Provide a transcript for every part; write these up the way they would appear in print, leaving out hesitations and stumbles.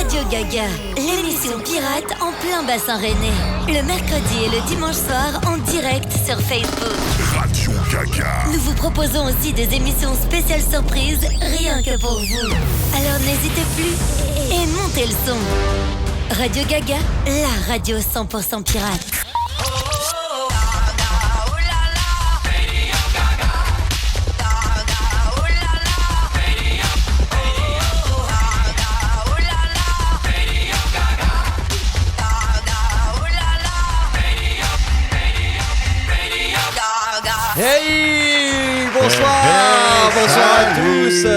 Radio Gaga, l'émission pirate en plein bassin rennais. Le mercredi et le dimanche soir en direct sur Facebook. Radio Gaga. Nous vous proposons aussi des émissions spéciales surprises rien que pour vous. Alors n'hésitez plus et montez le son. Radio Gaga, la radio 100% pirate. Hey,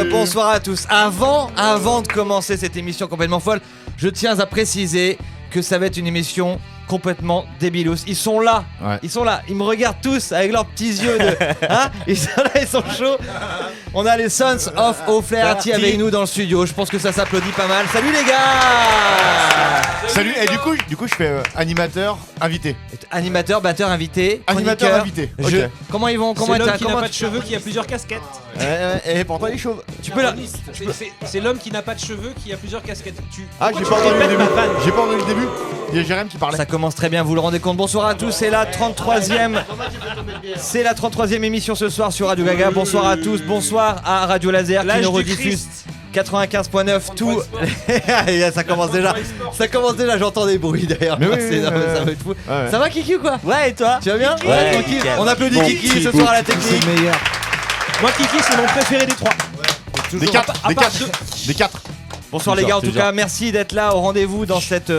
bonsoir à tous. Avant de commencer cette émission complètement folle, je tiens à préciser que ça va être une émission complètement débilos. Ils sont là, ils me regardent tous avec leurs petits yeux de... Hein, ils sont là, ils sont chauds. On a les Sons of O'Flaherty avec nous dans le studio. Je pense que ça s'applaudit pas mal. Salut les gars. Salut, et du coup je fais animateur, invité. Animateur, batteur, invité, Animateur, invité. Je... Ok. Comment ils vont? C'est l'homme qui n'a pas de cheveux, qui a plusieurs casquettes. Et pourtant il est chauve. Tu peux là. C'est l'homme qui n'a pas de cheveux, qui a plusieurs casquettes. Ah, j'ai pas entendu le début. J'ai pas entendu le début. Il y a Jérém qui parlait. Ça commence très bien, vous le rendez compte. Bonsoir à tous, c'est la 33e. C'est la 33e émission ce soir sur Radio Gaga. Bonsoir à tous, bonsoir à Radio Laser qui nous rediffuse 95.9 tout. Ça commence déjà, j'entends des bruits derrière. Mais moi, oui, ça va être fou. Ouais. Ça va Kiki ou quoi? Ouais, et toi? Tu vas bien? Ouais, tranquille. nickel. On applaudit Kiki ce soir à la technique. Moi, Kiki, c'est mon préféré des trois. Des 4. Des 4. Bonsoir les gars, en tout cas, merci d'être là au rendez-vous dans cette.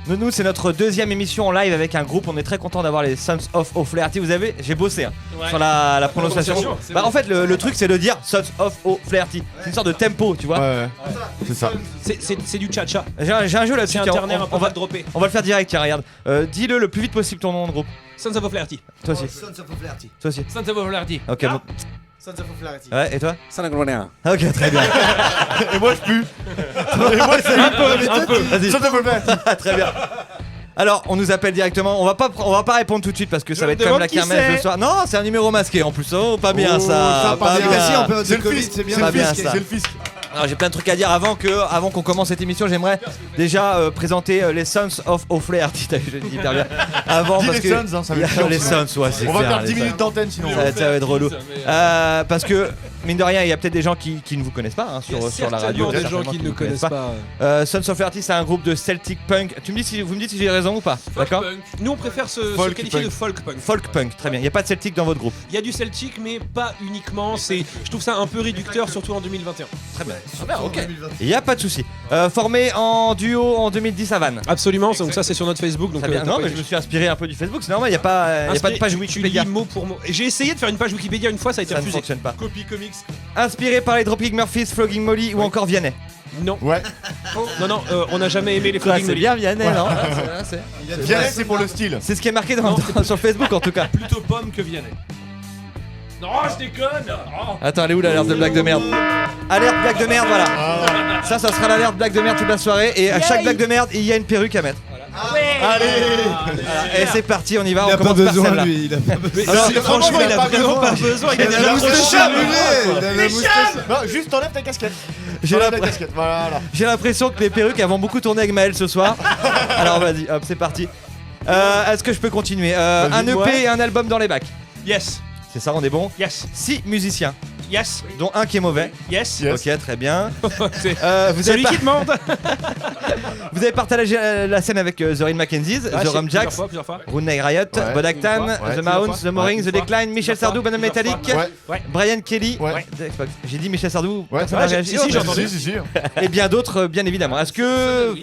Nous, c'est notre deuxième émission en live avec un groupe. On est très content d'avoir les Sons of O'Flaherty. Vous avez, j'ai bossé sur la prononciation. Bah, en fait, le truc, c'est de dire Sons of O'Flaherty. C'est une sorte de tempo, tu vois. Ouais. C'est ça. C'est du cha-cha. J'ai un jeu là-dessus. C'est un tiens, ternaire un peu on va mal droppé. On va le faire direct, tiens, regarde. Dis-le le plus vite possible ton nom de groupe. Sons of O'Flaherty. Toi aussi. Sons of O'Flaherty. Toi aussi. Sons of O'Flaherty. Ok, bon. Sons of O'Flaherty. Ouais, et toi? Sanagronéen. Ok, très bien. Et moi je pue. Et moi c'est un peu. Vas-y. Ça te peut pas. Très bien. Alors, on nous appelle directement. On va pas répondre tout de suite parce que ça va être quand même la kermesse le soir. Non, c'est un numéro masqué en plus. Oh, pas bien ça. Pas bien. Si, en période de C'est le Covid, fisc. c'est bien. Pas bien ça. C'est le fisc. Alors, j'ai plein de trucs à dire avant qu'on commence cette émission. J'aimerais déjà présenter les Sons of O'Flaherty. Je dis hyper bien. Avant Dis parce les que Sons, hein, ça va être chiant. les Sons, ouais, c'est On va clair, faire les 10 Sons. minutes d'antenne sinon. Ça va être relou. Parce que mine de rien, il y a peut-être des gens qui ne vous connaissent pas sur la radio. Des gens certainement qui ne vous connaissent pas. Sons of O'Flaherty, c'est un groupe de Celtic Punk. Vous me dites si j'ai raison ou pas. D'accord. Nous, on préfère se Folk qualifier punk. de folk punk. Folk Punk, très bien. Il n'y a pas de Celtic dans votre groupe. Il y a du Celtic, mais pas uniquement. Je trouve ça un peu réducteur, surtout en 2021. Très bien. Ok. Il n'y a pas de souci. Formé en duo en 2010 à Vannes. Absolument. Donc ça, c'est sur notre Facebook. Donc Très bien. Non, mais je me suis inspiré un peu du Facebook. C'est normal. Il n'y a pas de page Tu Wikipédia. lis mot pour mot. J'ai essayé de faire une page Wikipédia une fois, ça a été Ça ne refusé. fonctionne pas. Copy Comics. Inspiré par les Dropkick Murphys, Flogging Molly ou encore Vianney. Non. Ouais. Non, on n'a jamais aimé les Flogging Molly. Vianney, non? Viens, c'est pour le style. C'est ce qui est marqué sur Facebook en tout cas. Plutôt pomme que Vianney. Non, je déconne. Oh. Attends, elle est où l'alerte de blague de merde? Alerte blague de merde, voilà. Ça sera l'alerte blague de merde toute la soirée. Et à chaque blague de merde, il y a une perruque à mettre. Allez. Et c'est parti, on y va. Il On a pas commence par besoin, celle-là. lui. Il a pas besoin. Alors, Franchement, il a vraiment pas besoin. Il a Il a la la moustache moustache charnue. Non, juste t'enlèves ta casquette. J'ai T'enlèves la- ta casquette. Voilà. J'ai l'impression que les perruques elles vont beaucoup tourner avec Maël ce soir. Alors vas-y, hop, c'est parti. Est-ce que je peux continuer? Un Vas-y, EP et un album dans les bacs. Yes, C'est ça, on est bon. yes, 6 musiciens, yes, dont un qui est mauvais. yes. Yes. Ok, très bien. C'est Vous, avez lui qui demande. vous avez partagé la scène avec The Real Mackenzies, The Rum Jacks, Plusieurs fois. Rooney Riot, Ouais. Bodaktan, Ouais. The Mounds, The Morings, The Une fois. Decline, Michel Sardou, Banane Metallic, Ouais. Brian Kelly. Ouais. The Xbox. J'ai dit Michel Sardou, Ouais. personne n'a Ouais, réagi. si, j'ai entendu. Si. Et bien d'autres, bien évidemment. Est-ce que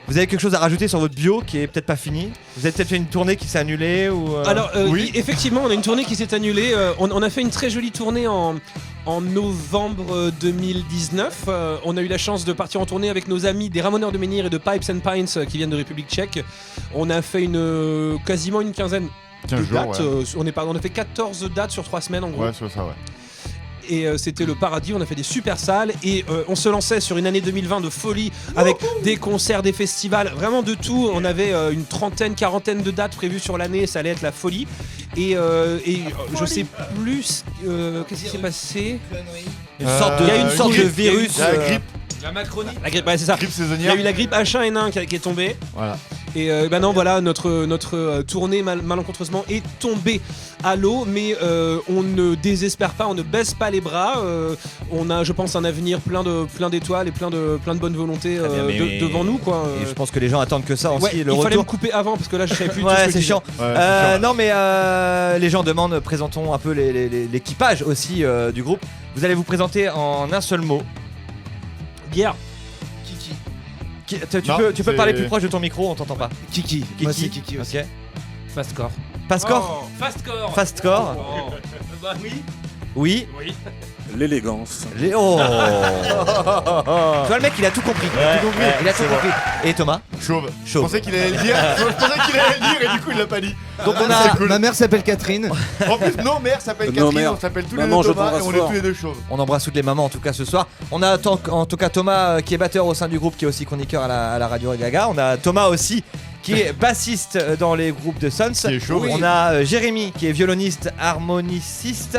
vous avez quelque chose à rajouter sur votre bio qui est peut-être pas fini? Vous avez peut-être fait une tournée qui s'est annulée ou Alors, Oui. effectivement, on a une tournée qui s'est annulée. On a fait une très jolie tournée en novembre 2019. On a eu la chance de partir en tournée avec nos amis des Ramoneurs de Menhir et de Pipes and Pines qui viennent de République tchèque. On a fait quasiment une quinzaine 15 de jours, dates. On a fait 14 dates sur 3 semaines en gros. Ouais, c'est ça, ouais. Et c'était le paradis, on a fait des super salles et on se lançait sur une année 2020 de folie avec des concerts, des festivals, vraiment de tout. On avait une quarantaine de dates prévues sur l'année, ça allait être la folie. Et je sais plus qu'est-ce qui s'est passé. Une sorte de, il y a une sorte de grippe, virus. La grippe. La Macronie. La grippe, ouais, c'est ça. Grippe Il y saisonnière. a eu la grippe H1N1 qui est tombée. Voilà. Et non, voilà, notre tournée malencontreusement est tombée à l'eau, mais on ne désespère pas, on ne baisse pas les bras. On a, je pense, un avenir plein d'étoiles et plein de bonne volonté Très bien, mais- devant nous, quoi. Et je pense que les gens attendent que ça aussi. Ouais, le il fallait me retour. couper avant parce que là, je savais plus. tout ce Ouais, que je c'est disais. chiant. Ouais, c'est chiant. Non, mais les gens demandent, présentons un peu l'équipage aussi du groupe. Vous allez vous présenter en un seul mot. Bière. Tu Non, peux c'est- parler plus proche de ton micro, on t'entend pas. Kiki. Moi, c'est Kiki aussi. Ok. Fastcore. Pascore. Oh, Fastcore. Fastcore. Oh. Bah oui. Oui. Oui. L'élégance. Oh. Tu vois le mec, il a tout compris. Il a tout compris. Et Thomas. Chauve. Je Chauve. pensais qu'il allait le dire. Je pensais qu'il allait le dire et du coup il l'a pas dit. Donc on C'est a, cool. Ma mère s'appelle Catherine. En plus, nos mères s'appellent Nos Catherine, mères. on s'appelle tous Maman, les je deux Thomas et t'embrasse on est fort. tous les deux chauves. on embrasse toutes les mamans en tout cas ce soir. On a en tout cas Thomas qui est batteur au sein du groupe, qui est aussi chroniqueur à la radio Gaga. On a Thomas aussi qui est bassiste dans les groupes de Sons. Qui est chaud. On a Jérémy qui est violoniste, harmoniciste,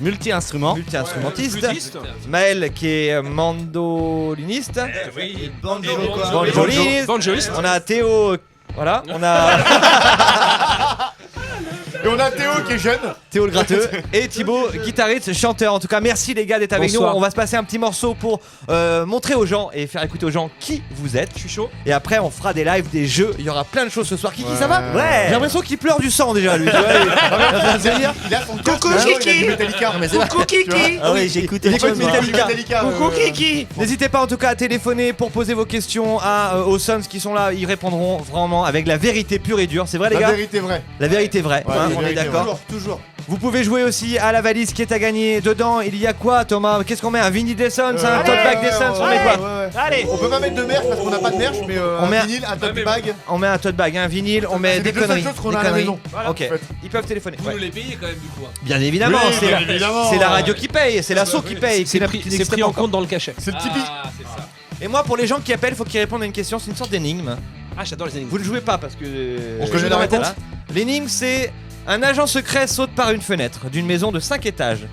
Multi-instrument. multi-instrumentiste. Flûtiste. Maël qui est mandoliniste. Oui. Banjoiste. Banjoiste. On a Théo. Voilà, on a Et on a Théo qui est jeune. Théo le gratteux et Thibaut, guitariste, chanteur. En tout cas, merci les gars d'être avec Bonsoir. nous. On va se passer un petit morceau pour montrer aux gens et faire écouter aux gens qui vous êtes. Je suis chaud. Et après, on fera des lives, des jeux. Il y aura plein de choses ce soir. Kiki, Ouais. ça va J'ai l'impression qu'il pleure du sang déjà, lui. Tu vois, Il a son casque. Ah ouais, il a du Metallica. Coucou, Kiki. Ah oui, j'ai écouté Il autre écoute chose, moi. Metallica. Coucou Kiki. N'hésitez pas en tout cas à téléphoner pour poser vos questions aux Sons qui sont là. Ils répondront vraiment avec la vérité pure et dure. C'est vrai, les La gars vérité vraie. La vérité vraie. Ouais, hein, la on est vérité d'accord. Toujours. Vous pouvez jouer aussi à la valise qui est à gagner. Dedans, il y a quoi, Thomas? Qu'est-ce qu'on met? Un vinyle des Sons, un tote bag des Sons, on met quoi? Allez. On peut pas mettre de merch parce qu'on n'a pas de merch, mais On un met un- vinyle, un tote bag. On met un tote bag, un vinyle, on met C'est des les deux seules conneries. choses qu'on Des a à la conneries. maison. Ok, en fait. ils peuvent téléphoner. Vous Ouais. nous les payez quand même du coup. hein. Bien évidemment, Oui, c'est bien la, évidemment. c'est la radio qui paye, c'est l'assaut qui paye. C'est qui pris, n'existe pris pas en encore. compte dans le cachet. C'est le Tipeee. Ah, c'est ça. Et moi, pour les gens qui appellent, il faut qu'ils répondent à une question. C'est une sorte d'énigme. Ah, j'adore les énigmes. Vous ne jouez pas parce que. On je connaît suis la dans ma tête, réponse. là. L'énigme, c'est un agent secret saute par une fenêtre d'une maison de 5 étages.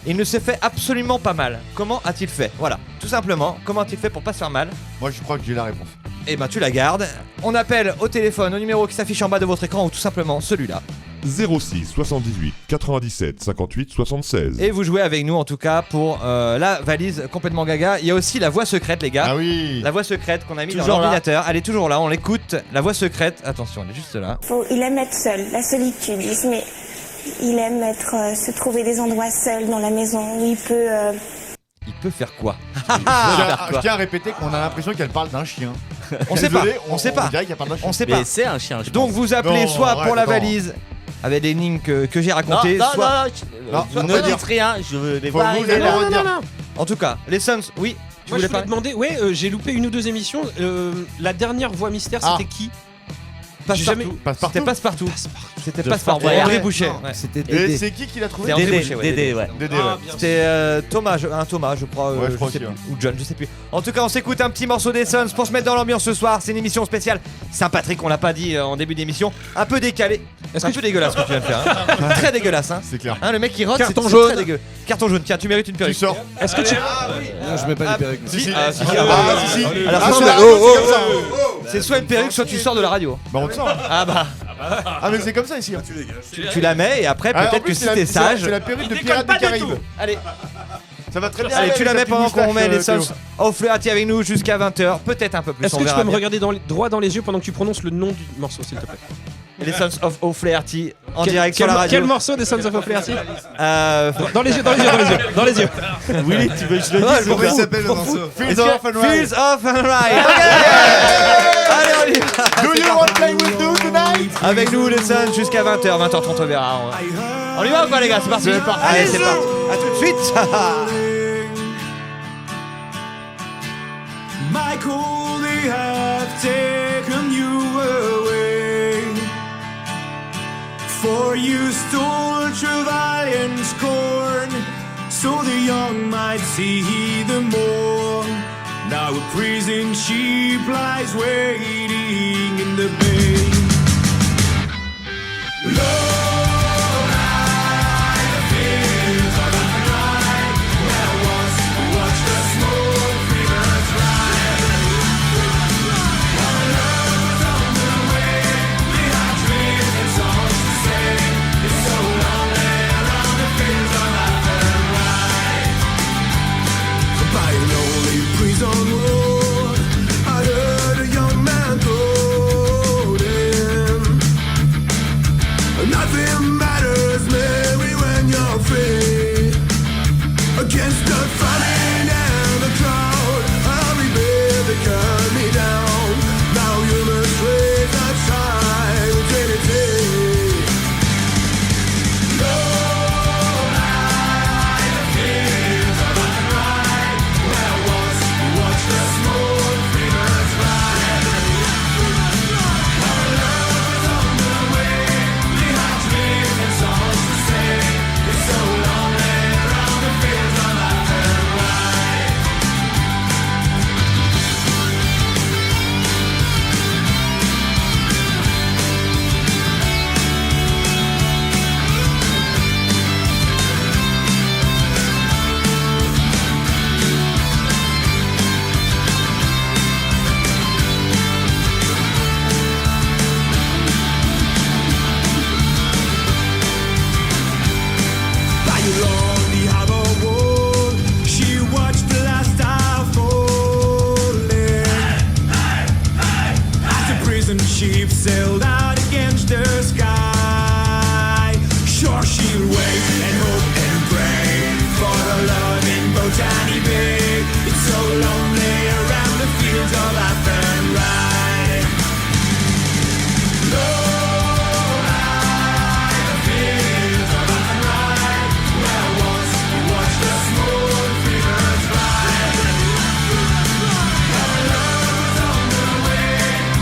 Il ne se fait absolument pas mal. Comment a-t-il fait? Voilà, tout simplement. Comment a-t-il fait pour pas se faire mal? Moi je crois que j'ai la réponse. Eh ben, tu la gardes. On appelle au téléphone au numéro qui s'affiche en bas de votre écran ou tout simplement celui-là. 06 78 97 58 76. Et vous jouez avec nous en tout cas pour la valise complètement gaga. Il y a aussi la voix secrète, les gars. Ah oui. La voix secrète qu'on a mis dans Toujours là. l'ordinateur. Elle est toujours là, on l'écoute. La voix secrète, attention, elle est juste là. Il aime être seul, la solitude. Il aime se trouver des endroits seuls dans la maison où il peut. Il peut faire quoi? Je tiens à répéter qu'on a l'impression qu'elle parle d'un chien. On sait pas, Désolé, on sait pas. On dirait qu'elle parle d'un chien. On sait pas. Mais c'est un chien, je Donc vous appelez Non, soit arrête, pour la attends. valise avec l'énigme que j'ai pense. racontée, Non, soit. Non, vous faut ne pas dire. dites rien, je vais Faut pas vous arriver dire. là. On va dire. En tout cas, les Sons, oui. Tu Moi, je voulais voulais pas demander, ouais, j'ai loupé une ou deux émissions. La dernière voix mystère, Ah. c'était qui? Passe-partout. jamais- Passe-partout. C'était passe-partout. C'était De passe-partout. Fort Boyard. André Boucher. Non, ouais. C'était Et Dédé. c'est qui l'a trouvé C'est André Dédé, Boucher, ouais, Dédé, ouais. Dédé, Ah, ouais. bien sûr. C'était Thomas, un Thomas, je crois. Ouais, je crois sais aussi, plus. Ou John, je sais plus. En tout cas, on s'écoute un petit morceau des Sons pour se mettre dans l'ambiance ce soir. C'est une émission spéciale Saint-Patrick, on l'a pas dit en début d'émission. Un peu décalé. C'est un peu dégueulasse ce que tu viens de faire. Hein. Très dégueulasse. Hein. C'est clair. Hein, le mec qui rote, Carton c'est jaune. très dégueu. Carton jaune, tiens, tu mérites une Tu perruque. sors. Est-ce que tu. Non, je mets pas les perruques. Si, si. Ah, si, si, Ah, si, si. Alors, Ah, c'est sur la ça. radio, c'est comme ça. C'est soit une perruque, soit tu sors de la radio. Bah on te sort. Ah bah, Ah mais c'est comme ça ici. Hein. tu la mets et après Ah, en peut-être plus, que si c'est la- t'es c'est la- sage. C'est la perruque de Il Pirates décolle des pas du Caraïbes. Allez, Ça va très bien. allez, tu la avec mets ta pendant petite qu'on met les moustache, Sons of Flaherty avec nous jusqu'à 20h, peut-être un peu plus. Est-ce on que tu verra peux me bien. regarder droit dans les yeux pendant que tu prononces le nom du morceau, s'il te plaît? Les Sons of O'Flaherty en direct sur la Quel radio. morceau des Sons of Flaherty? Euh, Dans les yeux, dans les yeux, dans les yeux, dans les yeux. Willy, tu veux que je le Ouais, dise je ou m'en pas fous. s'appelle le morceau Fields of and Ride. Fields of and Ride. Allez, on y va. Do you want to play with you tonight? Avec nous les Sons jusqu'à 20h, 20h30 on verra. On y va ou pas les gars? C'est parti. C'est parti. Allez, c'est parti. À tout de suite. Michael, they have taken you away. For you stole travail and scorn, so the young might see the morn. Now a prison sheep lies waiting in the bay. Watch the smoke figures rise. of laugh and ride. Low light, the fields of laugh and ride, where once we watched the smooth rivers glide. Our love was on the way,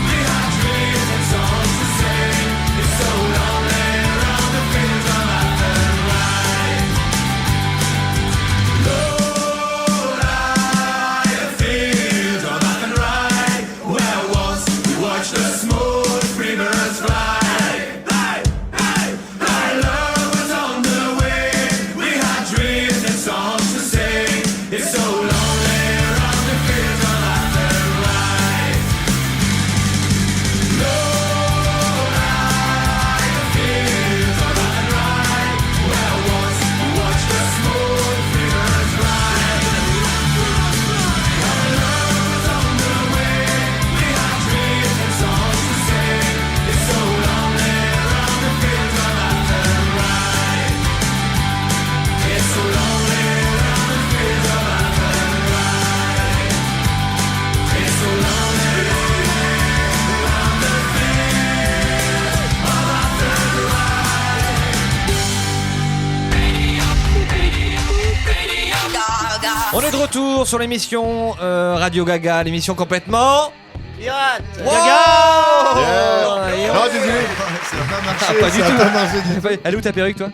we had dreams and songs to sing. It's so lonely around the fields of laugh and ride. Low light, the fields of laugh and ride, where once we watched the smooth rivers glide. Our love was on the way, we had dreams and songs to sing. It's so lonely around the fields of laugh and ride. Low light, the fields of laugh and ride, where once we watched the smooth rivers glide. Our love was on the way, we had dreams and songs to sing. It's so lonely around the fields of laugh and ride. It's so lonely around the fields of laugh and ride. It's so lonely around the fields of laugh and ride. On est de retour sur l'émission Radio Gaga, l'émission complètement Pirate. Gaga. Non, désolé. Ça va pas Ah, marcher, pas du ça tout. va pas marcher du tout. Elle est où ta perruque, toi?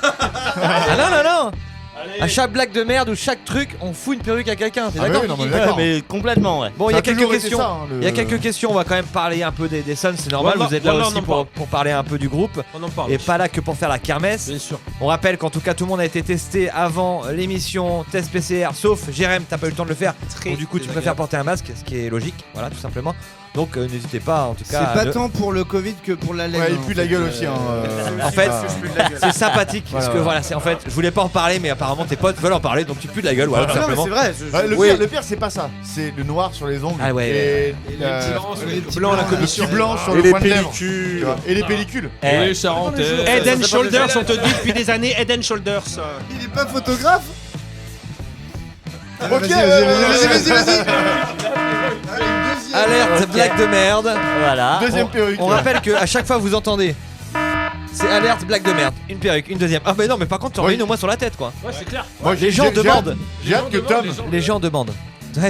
Ah non, non, non. À chaque blague de merde ou chaque truc, on fout une perruque à quelqu'un. T'es Ah d'accord? oui, non, mais Kiki d'accord. Mais complètement, ouais. Bon, il y Ça a a quelques toujours été questions. ça, hein, le- Il y a quelques questions. On va quand même parler un peu des Suns. C'est normal. Voilà, Vous êtes là voilà, aussi on en parle. pour parler un peu du groupe On en parle. et pas là que pour faire la kermesse. Bien sûr. On rappelle qu'en tout cas tout le monde a été testé avant l'émission, test PCR, sauf Jérém, t'as pas eu le temps de le faire. Très Donc du coup tu préfères porter un masque, ce qui est logique, voilà tout simplement. Donc n'hésitez pas en tout C'est cas. pas à ne- tant pour le Covid que pour la laine. Ouais, il en pue de la fait, gueule aussi. Hein, En fait, ah. c'est sympathique parce que Voilà. voilà, c'est en fait, je voulais pas en parler, mais apparemment tes potes veulent en parler, donc tu pues de la gueule, voilà tout Non, mais simplement. c'est vrai. Oui. Le pire, c'est pas ça. C'est le noir sur les ongles. Ah ouais. Et Les petits blancs, la le commission. petit blanc sur Et le les coin de lèvres. pellicules. Tu vois. Et les pellicules. Oui, Charentais. Head and Shoulders, on te dit depuis des années Head and Shoulders. Il est pas photographe. Ok, Vas-y, vas-y. Allez, Alerte blague de merde. Voilà. Deuxième perruque. On rappelle que à chaque fois vous entendez, c'est alerte blague de merde, une perruque, une deuxième. Ah mais non, mais par contre tu en Oui. mets une au moins sur la tête quoi. Ouais, c'est clair. Moi, Les gens demandent. J'ai hâte que Tom. Les gens demandent.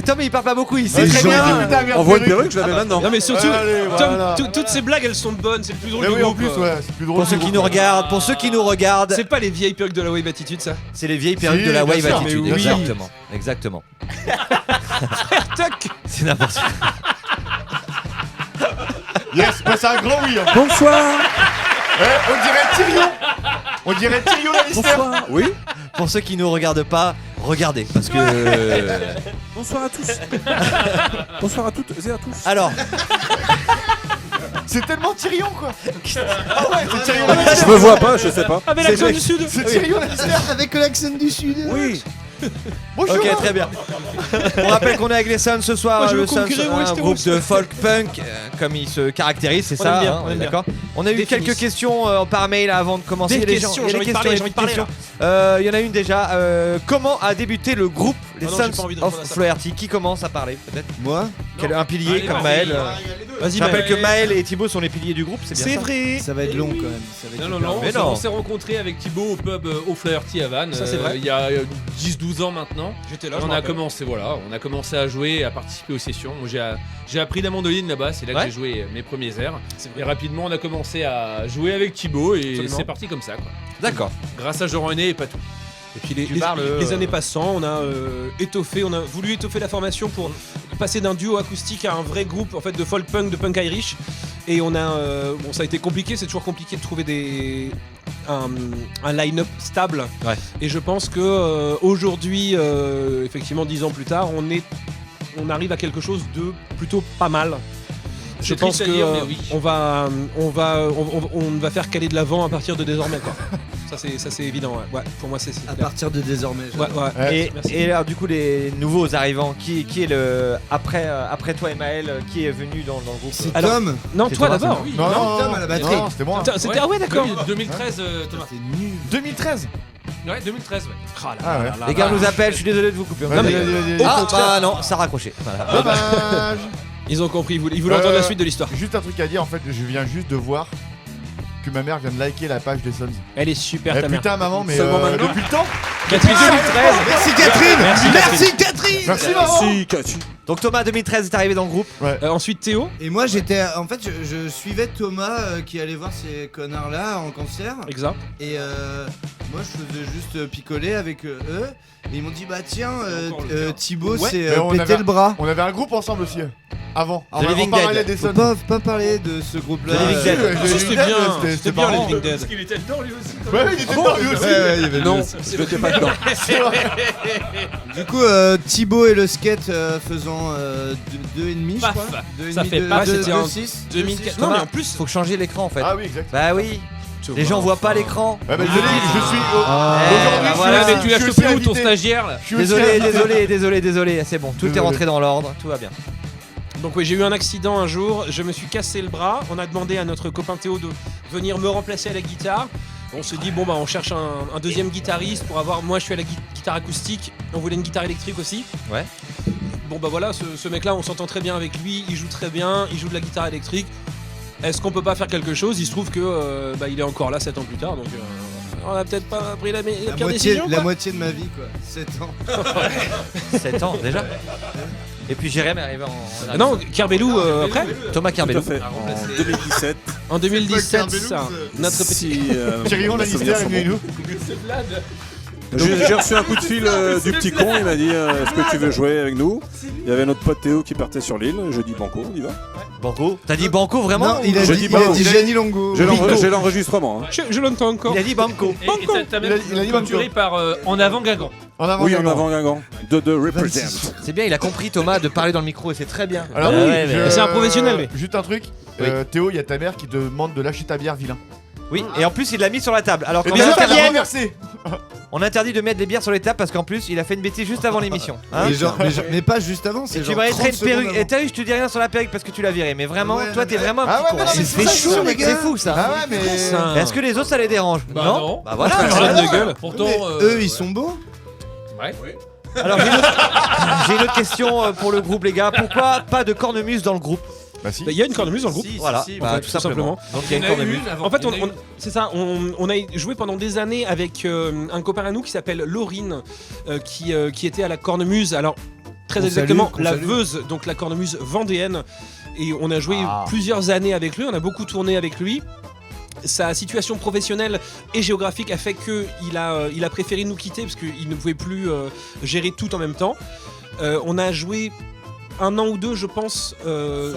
Tom il parle pas beaucoup, il sait Les très gens bien. demandent. On voit une perruque, je la mets maintenant. Non mais surtout, Allez, Tom, voilà. toutes ces blagues elles sont bonnes, c'est le plus drôle Mais du oui, en groupe. plus, ouais, c'est plus drôle. Pour ceux qui nous regardent, pour ceux qui nous regardent, C'est pas les vieilles perruques de la Wave Attitude ça. c'est les vieilles perruques Si, de la bien Wave sûr, Attitude. mais oui. Exactement, exactement. Tac. C'est n'importe quoi. Yes, bah, c'est un grand oui. Hein. Bonsoir. On dirait Tyrion. On dirait Tyrion Lannister. Oui. Pour ceux qui nous regardent pas, regardez parce que. Bonsoir à tous. Bonsoir à toutes et à tous. Alors, C'est tellement Tyrion quoi. Ah ouais, c'est Tyrion Lannister. Je me vois pas, je sais pas. Ah mais l'accent du sud. C'est Tyrion Lannister. Avec l'accent du sud. Oui. Bonjour. ok, très bien. On rappelle qu'on est avec les Suns ce soir. Moi, je le veux Suns, conquérir un Westeros. groupe de folk punk, comme il se caractérise, c'est On ça. aime bien, hein, on on est aime bien. d'accord. On a eu Définisse. quelques questions par mail avant de commencer. Des Il y a questions, il y a j'ai des envie de parler, questions, j'ai envie de parler, questions. Il y en a une déjà. Comment a débuté le groupe les Ah non, j'ai Sons pas envie de of répondre à ça. Flaherty? Qui commence à parler peut-être? Moi. Un pilier Allez, comme vas-y. Maël. Vas-y Je rappelle que Maël. Maël et Thibaut sont les piliers du groupe, c'est bien C'est ça. vrai. Ça va être long quand même. Ça va être Non, hyper non, long. Mais on non. s'est rencontrés avec Thibaut au pub au Flaherty à Vannes. Ça, c'est vrai. Il y a 10-12 ans maintenant. J'étais là. On a commencé, voilà, on a commencé à jouer, à participer aux sessions. Moi, j'ai appris la mandoline là-bas, c'est là que Ouais. j'ai joué mes premiers airs. Et rapidement, on a commencé à jouer avec Thibaut et Absolument. c'est parti comme ça, quoi. D'accord. Grâce à Jean René et pas tout. Et puis les, Tu parles, les années passant, on a on a voulu étoffer la formation pour passer d'un duo acoustique à un vrai groupe en fait de folk punk, de punk Irish. Et on a, bon ça a été compliqué, c'est toujours compliqué de trouver un line-up stable. Ouais. Et je pense que aujourd'hui, effectivement 10 ans plus tard, on arrive à quelque chose de plutôt pas mal. Je C'est pense triste que à dire, mais oui. on va faire caler de l'avant à partir de désormais quoi. Ça c'est évident. Ouais. Ouais, pour moi c'est À clair. partir de désormais. Ouais, ouais. Et, Merci. et alors du coup les nouveaux arrivants, qui est le après toi et Maël, qui est venu dans le groupe? C'est Alors- Tom. Non, C'est toi Thomas, d'abord. Oui, Non, Tom à la batterie. non, c'était moi. C'était ah ouais d'accord. Oui, 2013, Thomas. T'es nul. 2013. Ouais, 2013, ouais. Ah ouais. Les gars, on nous appelle, je suis désolé de vous couper. Vas-y, mais- vas-y, vas-y. Ah bah non, ça a raccroché. Voilà. Dommage. Ils ont compris, ils voulaient entendre la suite de l'histoire. Juste un truc à dire, en fait, je viens juste de voir que ma mère vient de liker la page des Sons. Elle est super Eh ta mère. putain maman, mais Seulement maintenant depuis le temps. Catherine 2013. Merci Catherine. Merci, Catherine. Merci maman. Si, Cathy. Donc Thomas 2013 est arrivé dans le groupe. Ensuite Théo. Et moi j'étais, en fait, je suivais Thomas qui allait voir ces connards là en concert. Exact. Et moi je faisais juste picoler avec eux. Et ils m'ont dit bah tiens Thibaut Ouais. c'est Mais on péter avait- le bras. On avait un groupe ensemble aussi. Avant. The Living On parlait Dead. des Faut Sons. pas parler de ce groupe là. The Living Dead. C'était bien les Living Dead. Parce qu'il était dedans lui aussi. Ouais, il était dedans lui aussi. Ouais, il y avait Non, le- je n'étais pas dedans. Du coup Thibaut et le skate faisant 2,5 je Paf. crois. Ça fait paf, c'était en 6. 2004. Thomas, Non mais en plus. faut changer l'écran en fait. Ah oui, exact. Bah oui, les gens voient pas l'écran. Ouais, bah, je suis. Eh, Aujourd'hui, bah je voilà, suis- mais tu je l'as suis chopé où ton invité. stagiaire là? Je suis aussi Désolé, c'est bon, tout est Désolé. rentré dans l'ordre, tout va bien. Donc oui, j'ai eu un accident un jour, je me suis cassé le bras, on a demandé à notre copain Théo de venir me remplacer à la guitare. On s'est dit bon bah on cherche un deuxième guitariste pour avoir, moi je suis à la guitare acoustique, on voulait une guitare électrique aussi. Ouais. Bon bah voilà, ce mec là on s'entend très bien avec lui, il joue très bien, il joue de la guitare électrique. Est-ce qu'on peut pas faire quelque chose? Il se trouve que il est encore là 7 ans plus tard, donc on a peut-être pas pris la pire décision. La moitié de ma vie quoi. 7 ans. 7 ans déjà. Et puis Jérém est arrivé en. Non, Kerbelou après. Thomas Tout Kerbelou. à fait. En 2017. En 2017, Kerbelou, ça, notre petit. Si, Thierry mes Lannister souvenirs est sont venu bons. nous. J'ai reçu un coup de fil du petit con, il m'a dit est-ce que tu veux jouer avec nous? Il y avait notre pote Théo qui partait sur l'île, je dis banco, on y va. Banco. T'as dit Banco vraiment? Non, il a Je dit dis pas. Gianni Longo. J'ai l'enregistrement. Hein. Je l'entends encore. Il a dit Banco. Et t'as même Il a dit clôturé par En avant Guingamp. En avant. Oui, en Guingamp. avant Guingamp. De represent. C'est bien, il a compris Thomas de parler dans le micro et c'est très bien. Alors, C'est un professionnel, lui. Juste un truc. Oui. Théo, il y a ta mère qui te demande de lâcher ta bière, vilain. Oui, et en plus il l'a mis sur la table. Alors Et qu'on bien, interdit- t'as renversé. on interdit de mettre des bières sur les tables parce qu'en plus il a fait une bêtise juste avant l'émission. Hein Mais pas juste avant, c'est et tu genre m'as 30 traité une secondes perruque. avant. Et t'as vu, je te dis rien sur la perruque parce que tu l'as viré. Mais vraiment, Ouais, toi t'es mais- vraiment un Ah petit ouais, con. mais non, mais C'est ça, chaud, sûr, les gars. C'est fou ça. Ah ouais, mais. Ça. Est-ce que les autres ça les dérange? Bah non. Bah voilà. Arrête de gueule. Pourtant. Mais eux ils sont beaux. Ouais. Alors j'ai une autre question pour le groupe les gars. Pourquoi pas de cornemuse dans le groupe? Bah si. Il y a une cornemuse dans le groupe. Voilà, si, bah, en fait, tout tout simplement. Donc il y a Il une y en a eu cornemuse. une avant. En fait, Il y en a eu une. c'est ça, on a joué pendant des années avec un copain à nous qui s'appelle Laurine, qui était à la cornemuse. Alors, très Qu'on exactement, salue, qu'on la salue. Veuse, donc la cornemuse vendéenne. Et on a joué Ah. plusieurs années avec lui, on a beaucoup tourné avec lui. Sa situation professionnelle et géographique a fait qu'il a préféré nous quitter parce qu'il ne pouvait plus gérer tout en même temps. On a joué un an ou deux, je pense,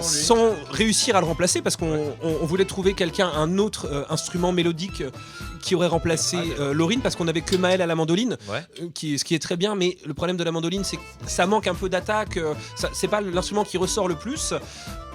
sans réussir à le remplacer parce qu'on voulait trouver un autre instrument mélodique qui aurait remplacé Laurine parce qu'on avait que Maël à la mandoline, Ouais. ce qui est très bien, mais le problème de la mandoline c'est que ça manque un peu d'attaque, c'est pas l'instrument qui ressort le plus.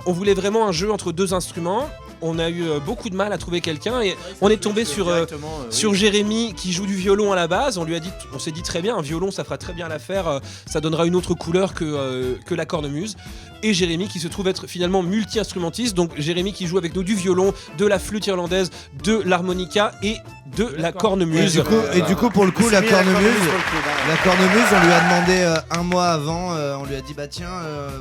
On voulait vraiment un jeu entre deux instruments. On a eu beaucoup de mal à trouver quelqu'un et on est tombé sur Jérémy qui joue du violon à la base. On s'est dit très bien, un violon ça fera très bien l'affaire, ça donnera une autre couleur que la cornemuse. Et Jérémy qui se trouve être finalement multi-instrumentiste. Donc Jérémy qui joue avec nous du violon, de la flûte irlandaise, de l'harmonica et de la cornemuse. Et du coup pour le coup la cornemuse, on lui a demandé un mois avant, on lui a dit bah tiens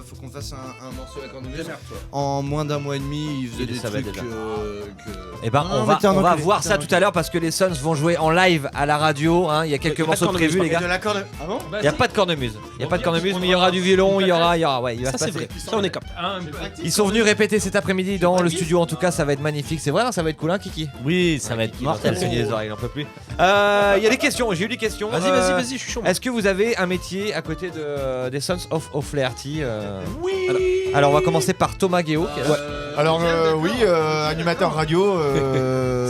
faut qu'on fasse un morceau de la cornemuse. En moins d'un mois et demi il faisait Il des savait trucs déjà. que... Et ben Non, on mais va, t'es un on va enculé, voir t'es ça un tout à l'heure parce que les Sons vont jouer en live à la radio. Hein. Il y a quelques pas de morceaux cornemuse, prévus les par gars. De la cornemuse. Ah bon Il n'y a pas de cornemuse. Il n'y a pas de cornemuse mais il y aura du violon, il y aura ouais, il va Ça se c'est passer. vrai, ça on est cap. Ils sont venus répéter cet après-midi dans le studio. En tout cas, ça va être magnifique. C'est vrai, hein, ça va être cool, hein, Kiki. Oui, ça va être mortel. Il les oreilles, il n'en peut plus. Il y a des questions. J'ai eu des questions. Vas-y, je suis chaud. Est-ce que vous avez un métier à côté des Sons of O'Flaherty? Oui. Alors, on va commencer par Thomas Guéot. Alors oui, animateur radio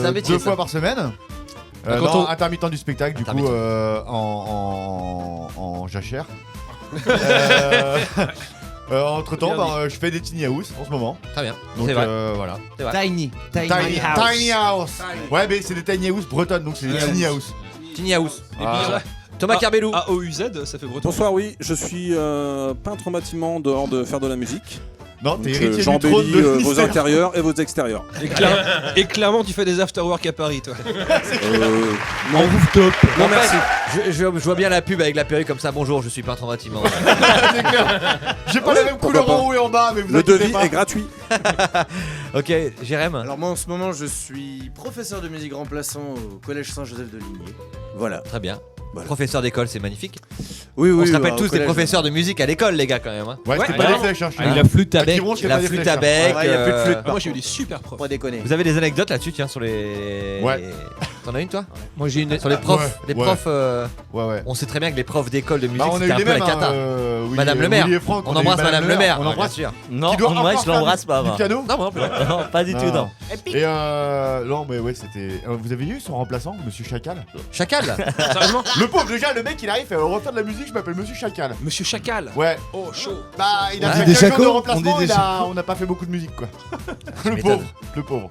C'est un métier, 2 ça. fois par semaine. Intermittent du spectacle, du coup en jachère. Entre temps, je fais des tiny house en ce moment. Très bien. Donc C'est vrai. voilà. C'est vrai. Tiny Tiny house. Ouais, mais c'est des tiny house bretonnes, donc c'est des tiny house. Tiny House. Voilà. Thomas Kerbelou. AOUZ, ça fait breton. Bonsoir, oui, je suis peintre en bâtiment dehors de faire de la musique. Non, t'es Donc, héritier du trône j'embellis de vos Mystère. intérieurs et vos extérieurs. Et clairement, tu fais des afterwork à Paris, toi. Non, rooftop. Non, En fait, merci. je vois bien la pub avec la perruque comme ça. Bonjour, je suis peintre en bâtiment. C'est clair. J'ai pas la même couleur pourquoi en haut et en bas, mais vous Le inquiétez devis pas. est gratuit. Ok, Jérém. Alors moi en ce moment je suis professeur de musique remplaçant au collège Saint-Joseph de Ligné. Voilà. Très bien. Voilà. Professeur d'école, c'est magnifique. Oui, On oui. se rappelle au tous des collège, professeurs de musique à l'école, les gars, quand même. Hein. Ouais, c'était pas des flèches, hein. Avec la flûte à bec. La flûte à bec. Ouais, y a plus de flûte. Moi, j'ai eu des super profs. Pas déconner. Vous avez des anecdotes là-dessus, tiens, sur les. Ouais. T'en as une, toi? Moi j'ai une. Sur les profs. Ouais, Les ouais. profs. Ouais. On sait très bien que les profs d'école de musique, Bah, on a c'était eu un les peu la mêmes, cata. Madame Le Maire. Willy et Franck, On a eu embrasse Madame Le Maire. On bien embrasse. sûr. Non, Qui doit moi encore je l'embrasse pas. Du moi. piano. Non, Non, pas du tout, non. Et non, mais ouais, c'était. Vous avez eu son remplaçant, Monsieur Chacal? Chacal. Sérieusement? Le pauvre, déjà, le mec il arrive, il refait de la musique, je m'appelle Monsieur Chacal. Monsieur Chacal. Ouais. Oh, chaud. Bah, il a On fait dit des 15 jours de chacos, remplacement, on dit des on n'a pas fait beaucoup de musique quoi. Le m'étonne. pauvre.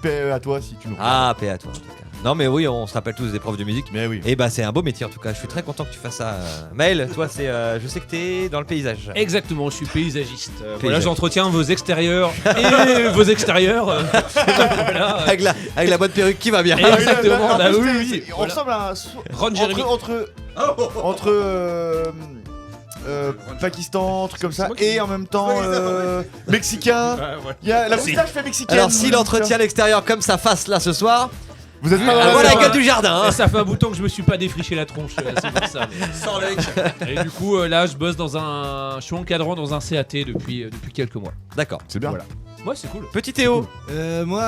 Paix à toi si tu nous regardes. Ah, paix à toi. En tout cas. Non, mais oui, on se rappelle tous des profs de musique. Mais oui. Et bah, c'est un beau métier en tout cas. Je suis très content que tu fasses ça. Maël, toi, c'est. Je sais que t'es dans le paysage. Exactement, je suis paysagiste. Voilà, Paysage. j'entretiens vos extérieurs et vos extérieurs. Voilà. Avec la bonne perruque qui va bien. Exactement, En bah plus, oui. on ressemble à un. Ron Jeremy. Entre Pakistan, truc comme ça, moi qui- et en même temps mexicain. Il y a la moustache fait mexicaine. Alors, s'il entretient l'extérieur comme sa face là ce soir, Vous êtes pas dans voilà la la gueule du jardin. Hein. Ça fait un bout de temps que je me suis pas défriché la tronche, c'est pour ça. Et du coup, là, je bosse je suis encadrant dans un CAT depuis quelques mois. D'accord. C'est bien. Voilà. Ouais, c'est cool. Petit Théo. Moi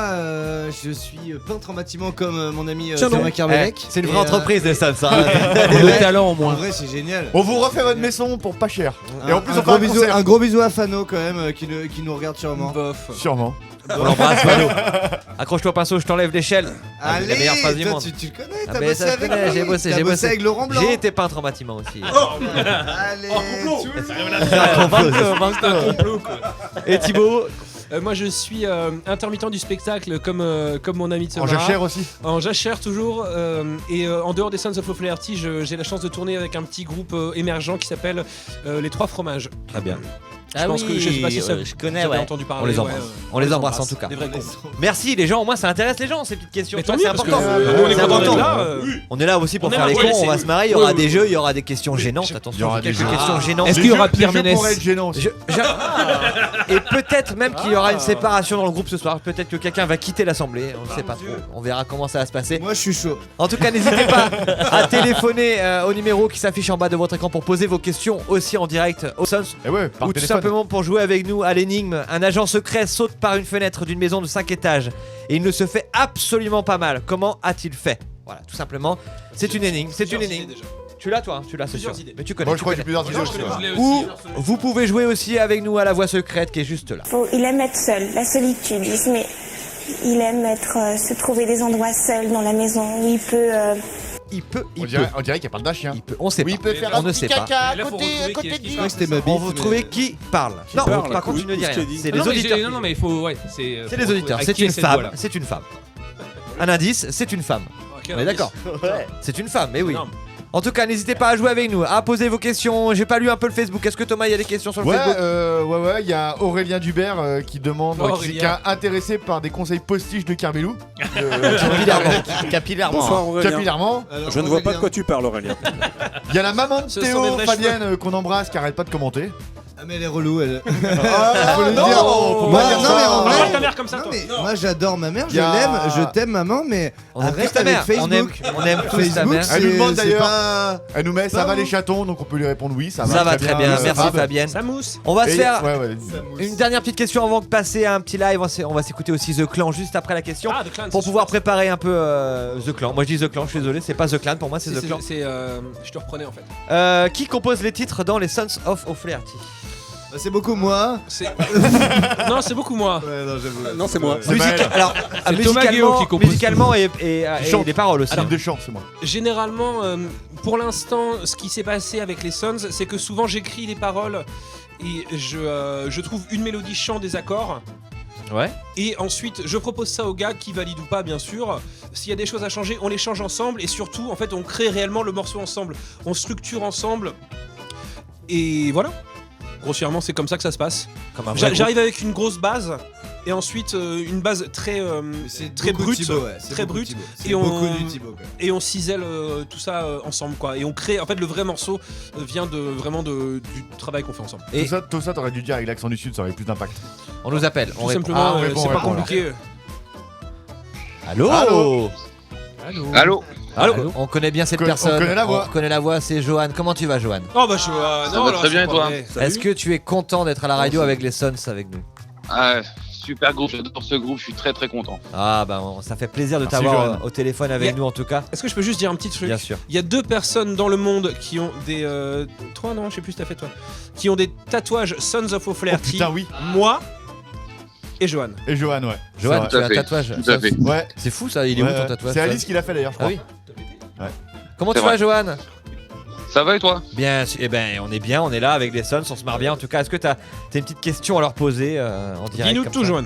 je suis peintre en bâtiment comme mon ami Tiens donc. Thomas Carmelec. C'est une vraie Et, entreprise, les Sams. Hein. Le talent en En moins. vrai c'est génial. On vous refait votre maison pour pas cher. Et en plus, on fait gros un bisou, concert. un gros bisou à Fano quand même qui nous regarde sûrement. Bof. Sûrement. On l'embrasse, Mano. Accroche-toi pinceau, je t'enlève l'échelle. Allez, la meilleure phrase du toi monde. tu le connais, Ah, t'as mais bossé ça, je avec connais, lui. j'ai bossé, T'as j'ai bossé bossé. avec Laurent Blanc. J'ai été peintre en bâtiment aussi. Allez. Et Thibaut. Moi, je suis intermittent du spectacle comme mon ami Thomas. En jachère aussi. En jachère toujours. Et en dehors des Sons of O'Flaherty, j'ai la chance de tourner avec un petit groupe émergent qui s'appelle Les Trois Fromages. Très bien. Je pense que je sais pas si ça je connais, vous avez ouais. entendu parler. On les embrasse. On les embrasse en tout cas. Des vrais cons. Merci les gens, au moins ça intéresse les gens ces petites questions. Mais Tu vois, tant c'est mieux, parce important. que nous, on est C'est content d'être important. là. On est là aussi pour On est faire là, les ouais, cons, on c'est- va se marrer, il y ouais, aura ouais, des ouais. jeux, il y aura des questions gênantes. Il y Attention, aura je vous des cache jeux. des questions gênantes. Est-ce qu'il y aura Les Pierre jeux Ménès pourraient être gênants aussi. Et peut-être même qu'il y aura une séparation dans le groupe ce soir. Peut-être que quelqu'un va quitter l'assemblée. On ne sait pas trop. On verra comment ça va se passer. Moi je suis chaud. En tout cas, n'hésitez pas à téléphoner au numéro qui s'affiche en bas de votre écran pour poser vos questions aussi en direct au Sons. Et ouais, par Ou tout téléphone. simplement pour jouer avec nous à l'énigme. Un agent secret saute par une fenêtre d'une maison de 5 étages et il ne se fait absolument pas mal. Comment a-t-il fait? Voilà, tout simplement. C'est une énigme. C'est une énigme. Tu l'as toi? Tu l'as, c'est sûr. Plusieurs idées. Mais tu connais. Moi je tu crois que j'ai connais. plusieurs idées aussi. ouais. Ou vous pouvez jouer aussi avec nous à la voix secrète qui est juste là. Il aime être seul, la solitude. Il aime se trouver des endroits seuls dans la maison où il peut. On dirait qu'il n'y a pas de chien. Il peut. On sait Oui, pas. il peut faire On un ne petit sait pas. caca à Mais là, faut côté retrouver côté qui est-ce qui du. Je crois que c'était ma On bite. vous mais- trouver qui parle. Non, parle, par contre, tu ne dis tout ce qui rien. est dit. C'est les Non, mais auditeurs. non, mais il faut. Ouais, c'est C'est les auditeurs. C'est une femme. C'est une femme. Un indice, c'est une femme. Ok, On est d'accord. Ouais. C'est une femme, mais oui. Énorme. En tout cas, n'hésitez pas à jouer avec nous, à poser vos questions. J'ai pas lu un peu le Facebook. Est-ce que Thomas, il y a des questions sur le Ouais, Facebook ouais, il y a Aurélien Dubert qui demande, qui Aurélien. est intéressé par des conseils postiches de Carmélou. Capillairement. Bonsoir Aurélien. Capillairement. Alors, Je ne vois pas de Aurélien. quoi tu parles Aurélien. Il y a la maman de Ce sont Théo, des vrais Fabienne, qu'on embrasse, qui arrête pas de commenter. Ah mais elle est relou elle. Ah, Faut le non, dire. faut Moi, pas dire non, ça. mais en vrai- Parle ta mère comme ça, Non toi. mais moi j'adore ma mère, je Y a- l'aime, je t'aime maman, mais On aime tous arrête ta avec mère. Facebook. On aime tous ta Facebook, mère. Elle nous demande c'est d'ailleurs. pas- Elle nous met ça Pas va vous. les chatons, donc on peut lui répondre oui, ça va. Ça va très bien. Merci Fab. Fabienne. Ça mousse. On va se Et- faire ouais, ouais. une dernière petite question avant de passer à un petit live. On va s'écouter aussi The Clan juste après la question. Ah, The Clan, Pour c'est pouvoir super. préparer un peu The Clan. Moi je dis The Clan, je suis désolé, c'est pas The Clan, pour moi c'est The Clan. Je te reprenais en fait. Qui compose les titres dans les Sons of O'Flaherty? Bah, c'est beaucoup moi. Non, c'est beaucoup moi. Ouais, non, j'avoue. Non, c'est moi. C'est Maël. Alors, C'est Thomas Guéot qui compose musicalement et chante. les paroles aussi. Film de chant, c'est moi. Généralement, pour l'instant, ce qui s'est passé avec les Sons, c'est que souvent j'écris les paroles et je trouve une mélodie chant des accords. Ouais. Et ensuite, je propose ça aux gars qui valident ou pas, bien sûr. S'il y a des choses à changer, on les change ensemble. Et surtout, en fait, on crée réellement le morceau ensemble. On structure ensemble. Et voilà. Grossièrement, c'est comme ça que ça se passe. Comme un vrai J'arrive avec une grosse base et ensuite une base très brute, très brute, et on cisèle tout ça ensemble quoi. Et on crée. En fait, le vrai morceau vient du travail qu'on fait ensemble. Et tout ça, t'aurais dû dire avec l'accent du sud, ça aurait plus d'impact. On nous appelle. Tout simplement, c'est pas compliqué. Allô. Allô. On connaît bien cette personne. On connaît la voix. C'est Johan. Comment tu vas, Johan? Oh bah Johan, ça va très bien et toi? Est-ce que tu es content d'être à la radio avec les Sons avec nous? Ah, super groupe, j'adore ce groupe, je suis très très content. Ah bah ça fait plaisir de t'avoir au téléphone avec nous en tout cas. Est-ce que je peux juste dire un petit truc? Bien sûr. Il y a 2 personnes dans le monde qui ont des... Toi non, je sais plus si t'as fait toi. Qui ont des tatouages Sons of O'Flaherty. Oh putain oui. Moi et Johan. Et Johan, ouais. Johan, tu as un tatouage. Tout à fait. Ouais. C'est fou ça, il est où ton tatouage? C'est Alice qui l'a fait d'ailleurs, je crois. Ah oui. Ouais. Comment tu vas, Johan? Ça va et toi? Bien, eh ben on est bien, on est là avec les Sons, on se marre bien en tout cas. Est-ce que t'as une petite question à leur poser en direct? Dis-nous tout, Johan.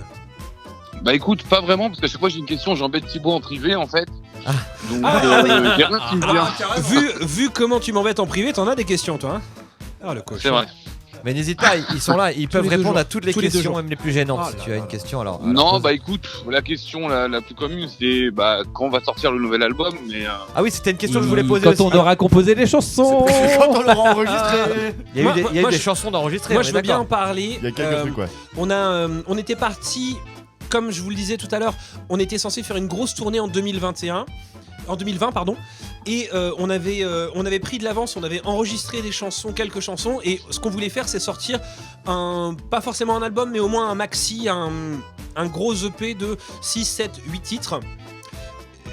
Bah écoute, pas vraiment, parce qu'à chaque fois j'ai une question, j'embête Thibaut en privé en fait. Ah. Donc y a rien qui me vient. Vu comment tu m'embêtes en privé, t'en as des questions toi hein? Ah le coach. C'est vrai. Mais n'hésite pas, ils sont là, ils peuvent répondre à toutes les Tous les 2 questions, jours. même les plus gênantes. Si tu as une question alors. Non, bah écoute, la question la plus commune c'est quand va sortir le nouvel album, mais... Ah oui, c'était une question que je voulais poser quand aussi. on aura composé les chansons. Quand on l'aura enregistré. Il y a eu des chansons d'enregistrer. Moi je veux bien en parler. Il y a quelques trucs, ouais. On était parti, comme je vous le disais tout à l'heure, on était censé faire une grosse tournée en 2020 pardon. Et on avait pris de l'avance, on avait enregistré des chansons, quelques chansons, et ce qu'on voulait faire c'est sortir pas forcément un album mais au moins un maxi, un gros EP de 6, 7, 8 titres.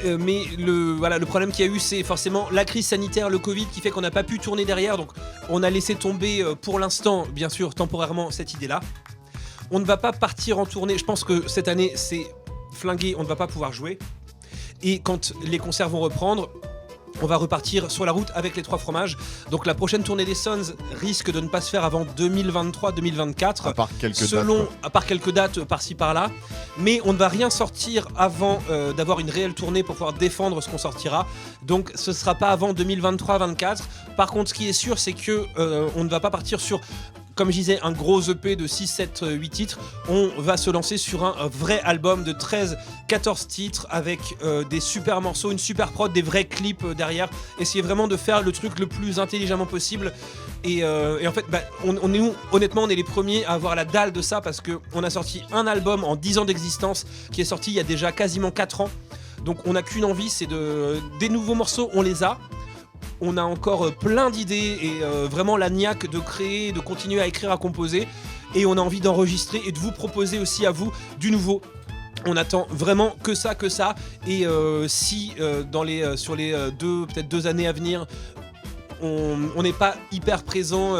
Mais le problème qu'il y a eu c'est forcément la crise sanitaire, le Covid qui fait qu'on n'a pas pu tourner derrière, donc on a laissé tomber pour l'instant, bien sûr temporairement, cette idée là. On ne va pas partir en tournée, je pense que cette année c'est flingué, on ne va pas pouvoir jouer. Et quand les concerts vont reprendre, on va repartir sur la route avec les 3 fromages. Donc la prochaine tournée des Sons risque de ne pas se faire avant 2023-2024. À part quelques à part quelques dates par-ci par-là. Mais on ne va rien sortir avant d'avoir une réelle tournée pour pouvoir défendre ce qu'on sortira. Donc ce ne sera pas avant 2023-2024. Par contre, ce qui est sûr, c'est que on ne va pas partir sur... Comme je disais, un gros EP de 6, 7, 8 titres. On va se lancer sur un vrai album de 13, 14 titres avec des super morceaux, une super prod, des vrais clips derrière. Essayer vraiment de faire le truc le plus intelligemment possible. Et en fait, honnêtement, on est les premiers à avoir la dalle de ça parce qu'on a sorti un album en 10 ans d'existence qui est sorti il y a déjà quasiment 4 ans. Donc on n'a qu'une envie, c'est des nouveaux morceaux, on les a. On a encore plein d'idées et vraiment la niaque de créer, de continuer à écrire, à composer. Et on a envie d'enregistrer et de vous proposer aussi à vous du nouveau. On attend vraiment que ça. Et si sur les peut-être 2 années à venir, on n'est pas hyper présent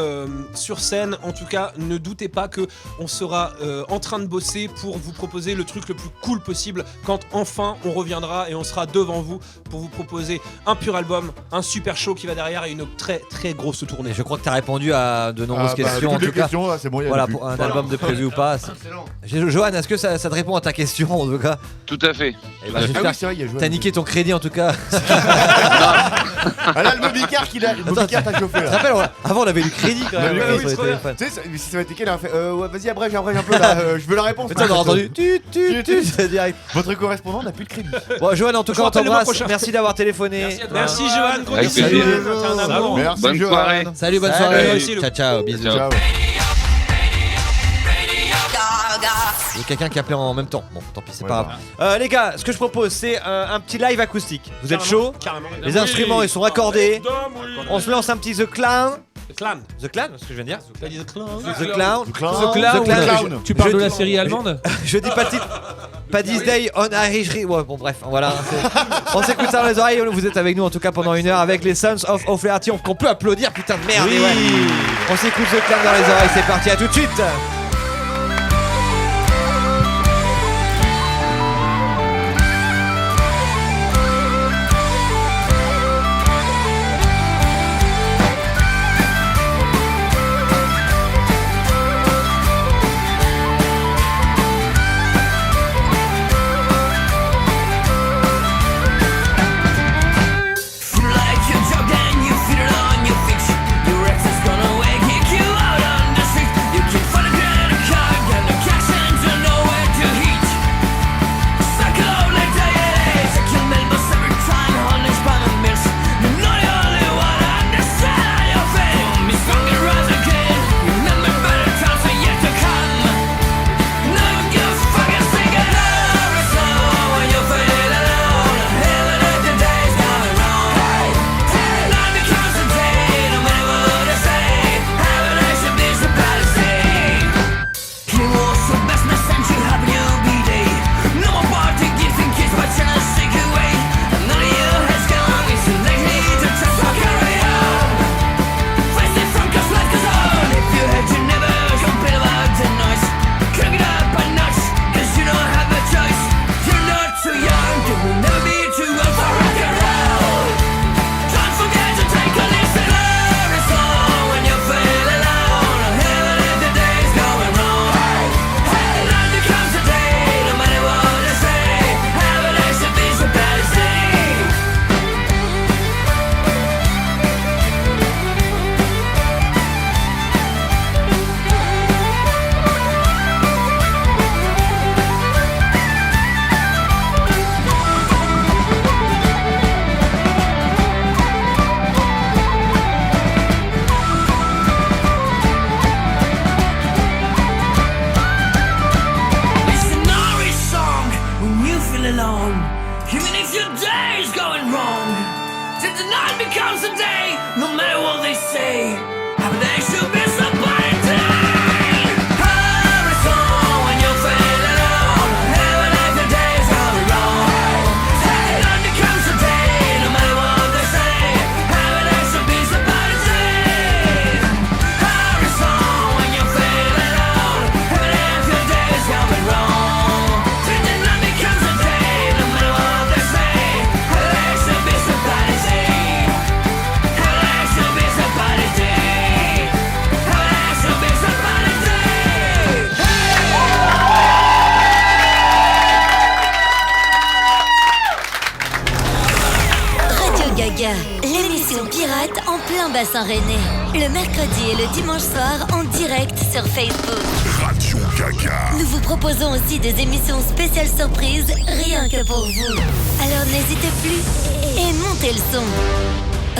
sur scène, en tout cas ne doutez pas que on sera en train de bosser pour vous proposer le truc le plus cool possible quand enfin on reviendra et on sera devant vous pour vous proposer un pur album, un super show qui va derrière et une très très grosse tournée. Je crois que tu as répondu à de nombreuses questions en tout cas. C'est bon, voilà, pour un album de prévu ou pas. Johan, est-ce que ça te répond à ta question en tout cas? Tout à fait. T'as niqué ton crédit en tout cas. Ah là, le Mobicard qu'il a. Mobicard t'a chauffé là. Tu te rappelles, avant on avait du crédit quand même sur les téléphones. Tu sais, si ça va être quel, il a fait ouais, vas-y, abrège un peu là, je veux la réponse. Mais toi, on a entendu c'est direct. Votre correspondant n'a plus de crédit. Bon, Johan, en tout cas, on t'embrasse. Merci d'avoir téléphoné. Merci Johan, gros bisous. Merci, bonne soirée. Salut, bonne soirée. Ciao, bisous. Ciao. Il y a quelqu'un qui appelait en même temps. Bon, tant pis, c'est pas grave. Les gars, ce que je propose, c'est un petit live acoustique. Vous êtes chaud? Les instruments, ils sont accordés. On se lance un petit The Clown. The Clown, ce que je viens de dire. The Clown. Tu parles de la série allemande? Je dis pas le titre. Paddy's Day on Irish. Ouais, bon, bref, voilà. On s'écoute ça dans les oreilles. Vous êtes avec nous en tout cas pendant 1 heure avec les Sons of O'Flaherty. On peut applaudir, putain de merde. Oui. On s'écoute The Clown dans les oreilles. C'est parti, à tout de suite. Like your job and you fit it on your fiction. Your ex is gonna away, kick you out on the street. there comes a day, no matter what they say, every day should be somebody's day. Every song when you feel alone, every day the days are wrong. Then there comes a day, no matter what they say, every day should be somebody's day. Every song when you feel alone, every day the days are wrong. Then there comes a day, no matter what they say, every day should be somebody's day. Every day should be somebody's day. Every day should be somebody's day. Radio Gaga, l'émission pirate en plein bassin rennais. Le mercredi et le dimanche soir en direct sur Facebook. Radio Gaga. Nous vous proposons aussi des émissions spéciales surprises rien que pour vous. Alors n'hésitez plus et montez le son.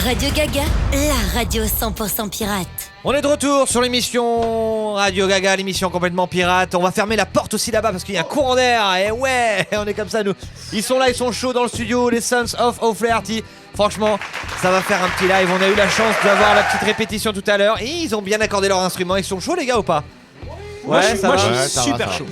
Radio Gaga, la radio 100% pirate. On est de retour sur l'émission Radio Gaga, l'émission complètement pirate. On va fermer la porte aussi là-bas parce qu'il y a un courant d'air. Et ouais, on est comme ça nous. Ils sont là, ils sont chauds dans le studio, les Sons of O'Flaherty. Franchement, ça va faire un petit live. On a eu la chance d'avoir la petite répétition tout à l'heure. Et ils ont bien accordé leur instrument. Ils sont chauds les gars ou pas? Moi, je suis ça super va. chaud.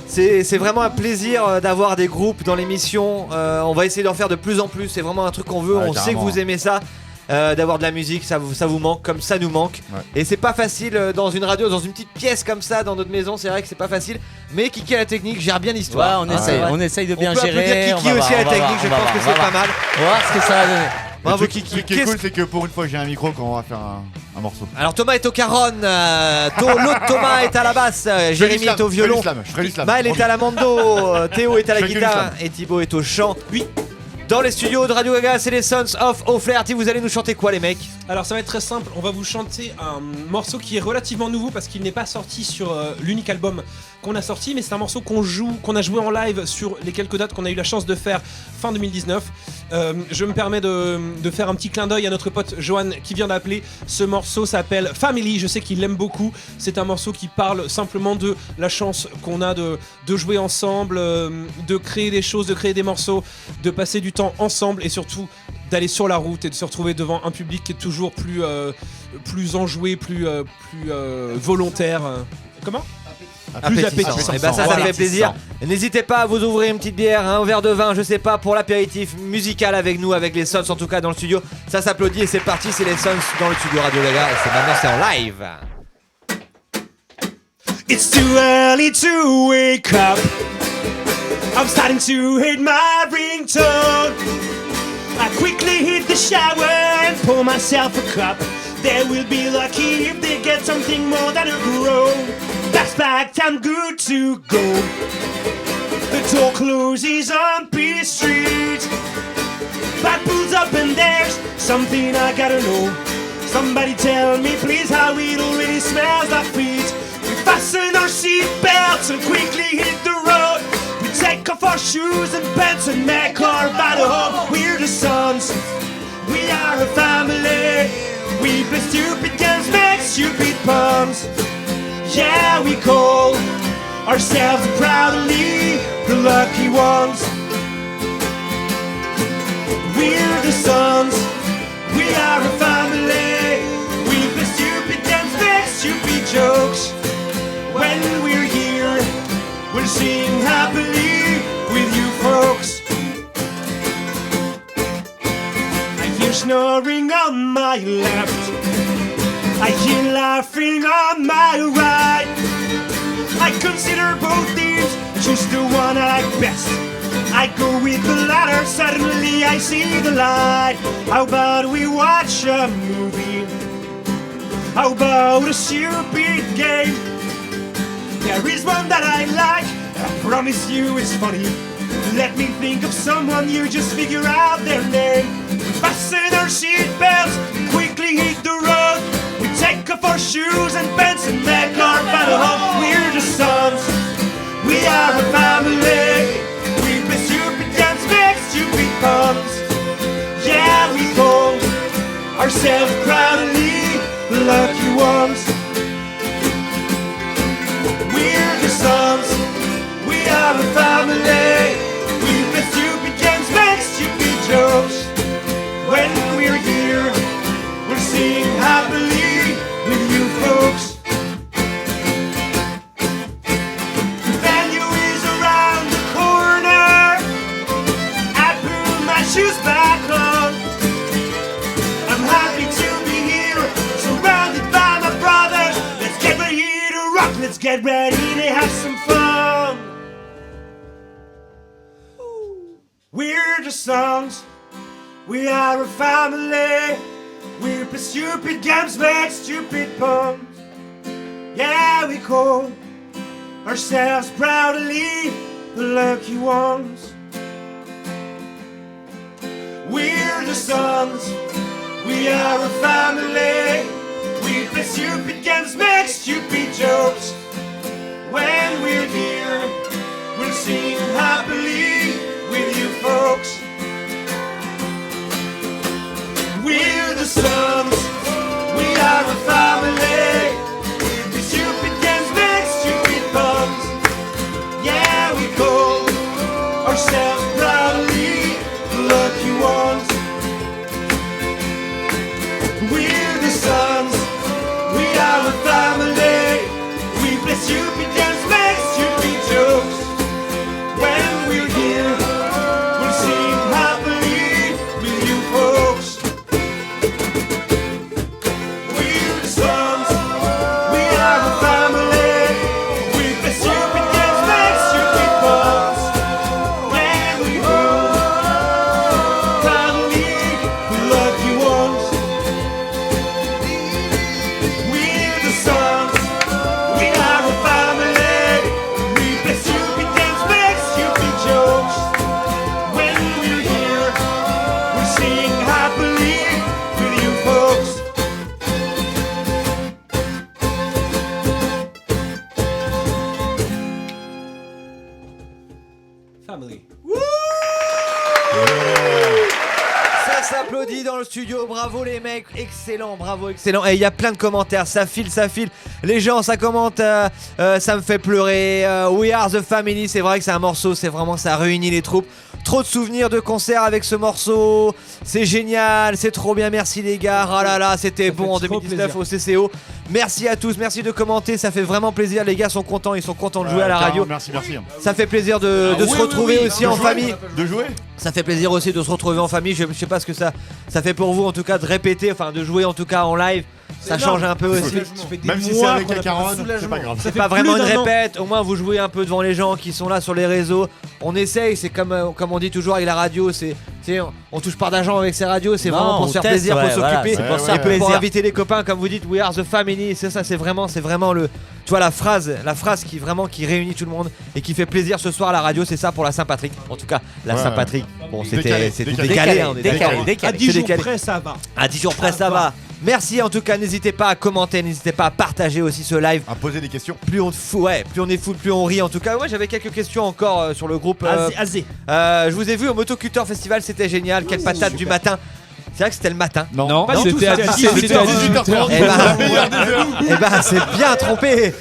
C'est vraiment un plaisir d'avoir des groupes dans l'émission. On va essayer d'en faire de plus en plus. C'est vraiment un truc qu'on veut. Ouais, On sait que carrément. vous aimez ça. D'avoir de la musique, ça vous manque comme ça nous manque. Ouais. Et c'est pas facile dans une radio, dans une petite pièce comme ça, dans notre maison. C'est vrai que c'est pas facile. Mais Kiki à la technique gère bien l'histoire. Ouais, on essaye de bien on peut gérer. applaudir Kiki aussi à la technique. Je pense que c'est pas mal. On va voir ce que ça va donner. Bravo Le Kiki. truc qui est cool, c'est que pour une fois, j'ai un micro quand on va faire un morceau. Alors Thomas est au caron, l'autre Thomas est à la basse, Jérémy est au violon, Je ferai l'islam. Maël est à la mando, Théo est à la Je fais que guitare l'islam. et Thibaut est au chant. Oui. Dans les studios de Radio Gaga, c'est les Sons of O'Flaherty. Vous allez nous chanter quoi les mecs? Alors ça va être très simple, on va vous chanter un morceau qui est relativement nouveau parce qu'il n'est pas sorti sur l'unique album qu'on a sorti, mais c'est un morceau qu'on a joué en live sur les quelques dates qu'on a eu la chance de faire fin 2019. Je me permets de faire un petit clin d'œil à notre pote Johan qui vient d'appeler. Ce morceau s'appelle Family, je sais qu'il l'aime beaucoup. C'est un morceau qui parle simplement de la chance qu'on a de jouer ensemble, de créer des choses, de créer des morceaux, de passer du temps ensemble et surtout d'aller sur la route et de se retrouver devant un public qui est toujours plus enjoué, plus volontaire. Comment ? Plus appétissant. Et bah ça fait plaisir. N'hésitez pas à vous ouvrir une petite bière, un verre de vin, je sais pas, pour l'apéritif musical avec nous, avec les Sons en tout cas dans le studio. Ça s'applaudit et c'est parti, c'est les Sons dans le studio Radio Gaga et c'est en live. It's too early to wake up. I'm starting to hate my ringtone. I quickly hit the shower and pour myself a cup. They will be lucky if they get something more than a groan. That's packed, I'm good to go. The door closes on P Street. That pulls up and there's something I gotta know. Somebody tell me please how it already smells like feet. We fasten our seatbelts and quickly hit the road. We take off our shoes and pants and make our battle home. We're the Sons, we are a family. We play stupid games, make stupid puns. Yeah, we call ourselves proudly the lucky ones. We're the Sons, we are a family. We play stupid games, make stupid jokes. When we're here, we'll sing happily with you folks. I hear snoring on my left, I hear laughing on my right. I consider both teams, choose the one I like best. I go with the latter, suddenly I see the light. How about we watch a movie? How about a stupid game? There is one that I like, I promise you it's funny. Let me think of someone, you just figure out their name. We fasten our seatbelts, quickly hit the road. We take off our shoes and pants and make our battle home. We're the Sons, we are a family. We play stupid games, make stupid puns. Yeah, we call ourselves proudly the lucky ones. We're the Sons, we are a family. We play stupid games, make stupid jokes. When we're here, get ready to have some fun. We're the Sons, we are a family. We play stupid games, make stupid puns. Yeah, we call ourselves proudly the lucky ones. We're the Sons, we are a family. We play stupid games, make stupid jokes. When we're here, we'll sing happily with you folks. We're the Sons, we are a family. We play stupid games, make stupid puns. Yeah, we call ourselves proudly the lucky ones. We're the Sons, we are a family. We play stupid games, make stupid jokes. When we're here, we'll sing happily with you folks. We're the Sons, we are a family. We play stupid games, make stupid puns. When we go, proudly the lucky ones. We're the Sons, we are a family. We play stupid games, make stupid jokes. When we're here, we sing happily with you folks. Family. Ça s'applaudit dans le studio, bravo les mecs, excellent, bravo, excellent. Et il y a plein de commentaires, ça file. Les gens, ça commente, ça me fait pleurer. We are the family, c'est vrai que c'est un morceau, c'est vraiment, ça réunit les troupes. Trop de souvenirs de concerts avec ce morceau, c'est génial, c'est trop bien, merci les gars. Ah là là, c'était bon en 2019 au CCO. Merci à tous, merci de commenter, ça fait vraiment plaisir. Les gars sont contents, ils sont contents de jouer à la radio. Merci. Ça fait plaisir de se retrouver aussi en famille. De jouer. Ça fait plaisir aussi de se retrouver en famille. Je sais pas ce que ça fait pour vous en tout cas de répéter, enfin de jouer en tout cas en live. Ça change un peu aussi. Même si c'est avec la caronne, c'est pas grave. C'est pas vraiment une répète, au moins vous jouez un peu devant les gens qui sont là sur les réseaux. On essaye, c'est comme on dit toujours avec la radio, on touche pas d'argent avec ces radios, c'est vraiment pour se faire plaisir, pour s'occuper, pour inviter les copains, comme vous dites, we are the family, c'est ça, c'est vraiment le, tu vois la phrase qui réunit tout le monde et qui fait plaisir ce soir à la radio, c'est ça pour la Saint-Patrick. En tout cas, la Saint-Patrick, bon c'était décalé, décalé. À 10 jours près ça va. À 10 jours près ça va. Merci en tout cas, n'hésitez pas à commenter, n'hésitez pas à partager aussi ce live. À poser des questions. Plus on est fou, plus on rit en tout cas. Moi j'avais quelques questions encore sur le groupe. Azé. Je vous ai vu au Motocutter Festival, c'était génial. Quelle patate du matin. C'est vrai que c'était le matin. Non, c'était à 18h30. Eh ben, c'est bien trompé.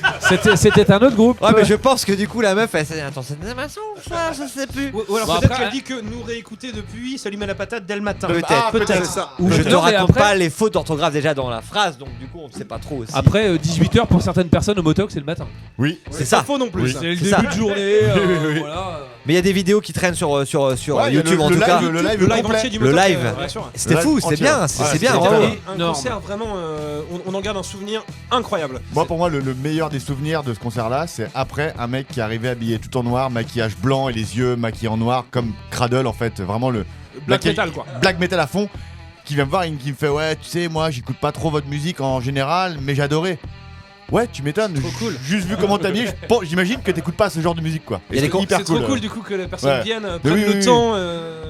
C'était un autre groupe. Ouais, mais je pense que du coup, la meuf, elle s'est dit attends, c'est des maçons, je sais plus. Ou alors peut-être qu'elle dit que nous réécouter depuis, ça lui met la patate dès le matin. Peut-être. ça. Ou je te raconte pas les fautes d'orthographe déjà dans la phrase, donc du coup, on ne sait pas trop aussi. Après, 18h pour certaines personnes au Motoc, c'est le matin. Oui, c'est ça. Pas faux non plus. C'est le début de journée. Voilà. Mais il y a des vidéos qui traînent sur YouTube en tout cas. Le live entier du Le Motoc, live. bien sûr. C'était fou, c'est bien, c'est bien. Un concert vraiment, on en garde un souvenir incroyable. Moi, pour moi, le meilleur des souvenirs de ce concert-là, c'est après un mec qui est arrivé habillé tout en noir, maquillage blanc et les yeux maquillés en noir, comme Cradle en fait, vraiment le black metal quoi. Black metal à fond, qui vient me voir et qui me fait ouais, tu sais, moi, j'écoute pas trop votre musique en général, mais j'adorais. Ouais, tu m'étonnes. Trop cool. Juste vu comment t'habilles, j'imagine que t'écoutes pas ce genre de musique quoi. C'est trop cool du coup que la personne vienne, prenne le temps.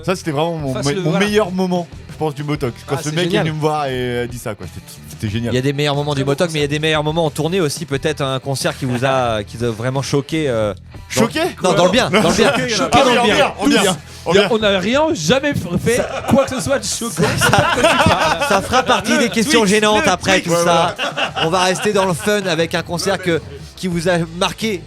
Ça c'était vraiment mon meilleur moment, je pense, du Motoc. Quand ce mec est venu me voir et dit ça quoi, c'était génial. Il y a des meilleurs moments du Motoc, mais il y a des meilleurs moments en tournée aussi. Peut-être un concert qui vous a vraiment choqué. Choqué ? Non, dans le bien. Dans le bien. Choqué dans le bien. On n'a jamais fait quoi que ce soit de choquant. Ça fera partie des questions gênantes après tout ça. On va rester dans le fun avec un concert qui vous a marqué,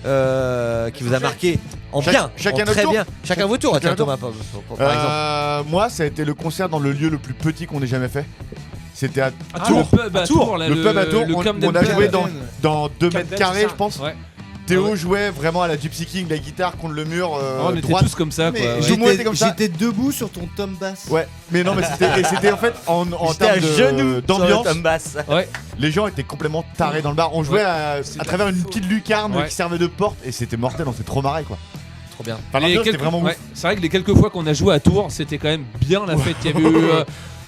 en bien, chacun très notre bien. Chacun votre tour. Tiens, Thomas, par exemple. Moi, ça a été le concert dans le lieu le plus petit qu'on ait jamais fait. C'était à Tours. Le pub à Tours. On a joué dans 2 mètres carrés, je pense. Ouais. Théo jouait vraiment à la Gypsy King, la guitare contre le mur. On était droite. tous comme ça, quoi. Mais Tout le monde était comme ça. j'étais debout sur ton tom bass. Ouais, mais non, mais c'était en fait en J'étais à termes genoux d'ambiance. sur le tom bass. Ouais. Les gens étaient complètement tarés dans le bar. On jouait à travers une petite lucarne Ouais. qui servait de porte et c'était mortel. On s'est trop marré quoi. Trop bien. Enfin, l'ambiance était vraiment ouf. Ouais, c'est vrai que les quelques fois qu'on a joué à Tours, c'était quand même bien la fête. Il y avait eu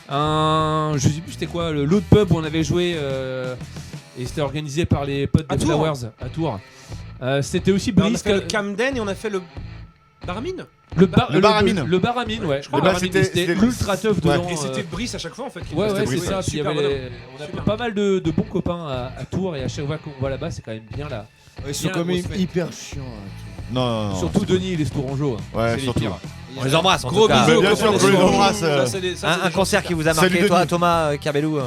je sais plus c'était quoi, l'autre pub où on avait joué et c'était organisé par les potes de Flowers à Tours. C'était aussi On a Brice. fait le Camden et on a fait le Baramine. Le Baramine. Le Baramine, ouais. Je crois Le bar, Baramine, c'était- c'était c'était- ultra tough Ouais. dedans. Et c'était Brice à chaque fois en fait. Ouais, C'était c'est Brice, ça. ouais. Puis il y Super avait bonhomme. on a pas mal de bons copains à Tours et à chaque fois qu'on va là-bas, c'est quand même bien là. Ils sont Bien quand la même grosse fête. hyper chiants. Non. Surtout Denis et les Tourangeaux. Ouais, c'est les surtout. pires. On les embrasse en Gros tout cas. bisous. bien aux sûr, copains on les des embrasse, Tourangeaux. Ça, c'est des gens Un concert qui vous a Salut, marqué, toi, Denis. Thomas Carbellou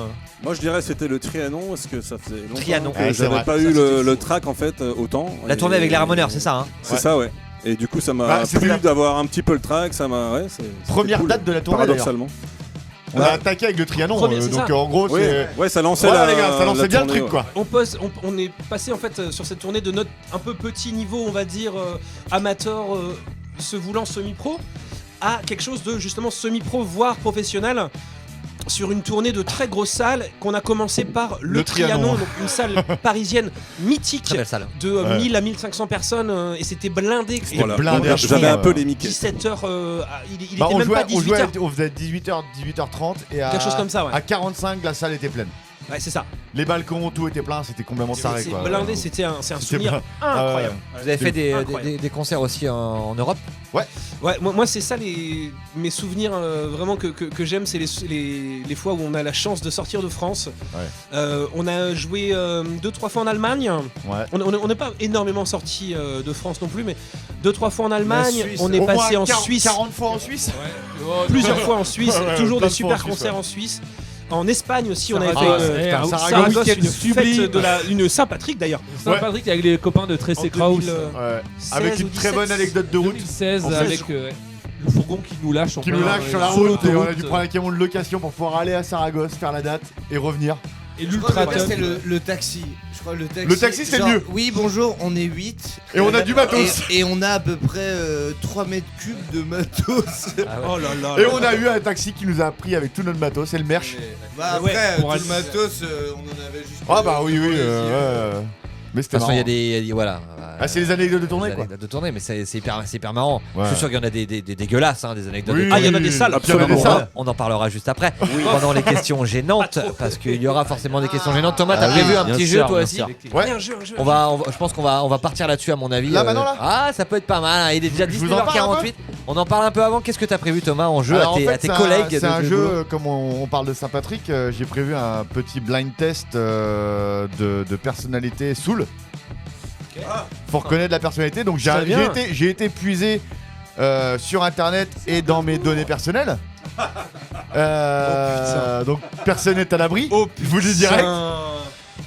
Moi, je dirais c'était le Trianon parce que ça faisait longtemps Trianon. que Ah, c'est j'avais vrai. pas eu le track en fait autant. La Et- tournée avec les Ramoneurs, c'est ça hein C'est ça, ouais. Et du coup, ça m'a Bah, c'était plu la- d'avoir un petit peu le track. Ça m'a. Ouais, c'était Première cool, date de la tournée, paradoxalement. On a attaqué avec le Trianon. Premier, c'est Donc ça. en gros, Oui, c'est. ouais, ça lançait Voilà la. les gars, ça lançait la bien le tournée, truc ouais. quoi. On est passé en fait sur cette tournée de notre un peu petit niveau, on va dire amateur, se voulant semi-pro, à quelque chose de justement semi-pro voire professionnel. Sur une tournée de très grosses salles qu'on a commencé par le Trianon, donc une salle parisienne mythique Très belle salle. de Ouais. 1000 à 1500 personnes et c'était blindé. Voilà. blindé à fond, J'avais un peu les Mickey. 17h, il Bah, était on même jouait, pas 18h. on faisait 18h30 et à, Quelque chose comme ça, ouais. à 45 la salle était pleine. Ouais, c'est ça. Les balcons, tout était plein, c'était complètement taré C'est quoi. blindé, c'est un C'était souvenir plein. incroyable. Vous avez fait incroyable. des concerts aussi en Europe. Ouais, moi c'est ça mes souvenirs vraiment que j'aime, c'est les fois où on a la chance de sortir de France. Ouais. On a joué 2-3 fois en Allemagne. Ouais. On n'est pas énormément sorti de France non plus, mais 2-3 fois en Allemagne. Suisse. On est Au moins passé en 40 Suisse 40 fois en Suisse. plusieurs fois en Suisse, Ouais, toujours plein des de fois en super Suisse, concerts ouais. en Suisse. En Espagne aussi, on avait Saragosse. fait Putain, Saragosse, Saragosse, une sublime. fête une Saint-Patrick d'ailleurs. Saint-Patrick avec les copains de Tracé En Kraus. 2000, Ouais. 16 Avec ou une très 17. bonne anecdote de route 2016 En fait, avec le fourgon qui nous lâche en qui plein, nous lâche sur la sur route et on a l'autoroute. dû prendre un camion de location pour pouvoir aller à Saragosse, faire la date et revenir. Et Je crois l'ultra que top. c'était le taxi. Je crois le taxi. Le taxi, c'est genre, mieux. Oui, bonjour, on est 8. Et on a du matos. Et on a à peu près 3 mètres cubes de matos. Oh là là. Et on a eu un taxi qui nous a pris avec tout notre matos et le merch. Bah Ouais, après, pour tout aller- le matos, on en avait juste. Ah bah oui, oui. Mais De c'était toute façon, il y a marrant. des voilà. Ah, c'est les anecdotes de tournée Des quoi. anecdotes de tournée, mais c'est hyper marrant. Ouais. Je suis sûr qu'il y en a des dégueulasses, hein, des anecdotes Oui, de Ah, il y en a tournée. des salles. absolument. On, Des salles. on en parlera juste après. Pendant les questions gênantes, parce qu'il y aura forcément des questions gênantes. Thomas, t'as prévu un petit jeu toi aussi Ouais. Un jeu. je pense qu'on va partir là-dessus à mon avis. Là, maintenant, là Ah, ça peut être pas mal. Hein. Il est déjà Je vous en parle un 19h48. On en parle un peu avant. Qu'est-ce que t'as prévu, Thomas, en jeu Alors, à tes, en fait, à tes c'est collègues C'est un de jeu, boulot comme on parle de Saint-Patrick, j'ai prévu un petit blind test de personnalité Soul. Pour reconnaître la personnalité. Donc Très bien. j'ai été puisé sur internet et dans mes données personnelles. Donc personne n'est à l'abri. Je vous le dis direct.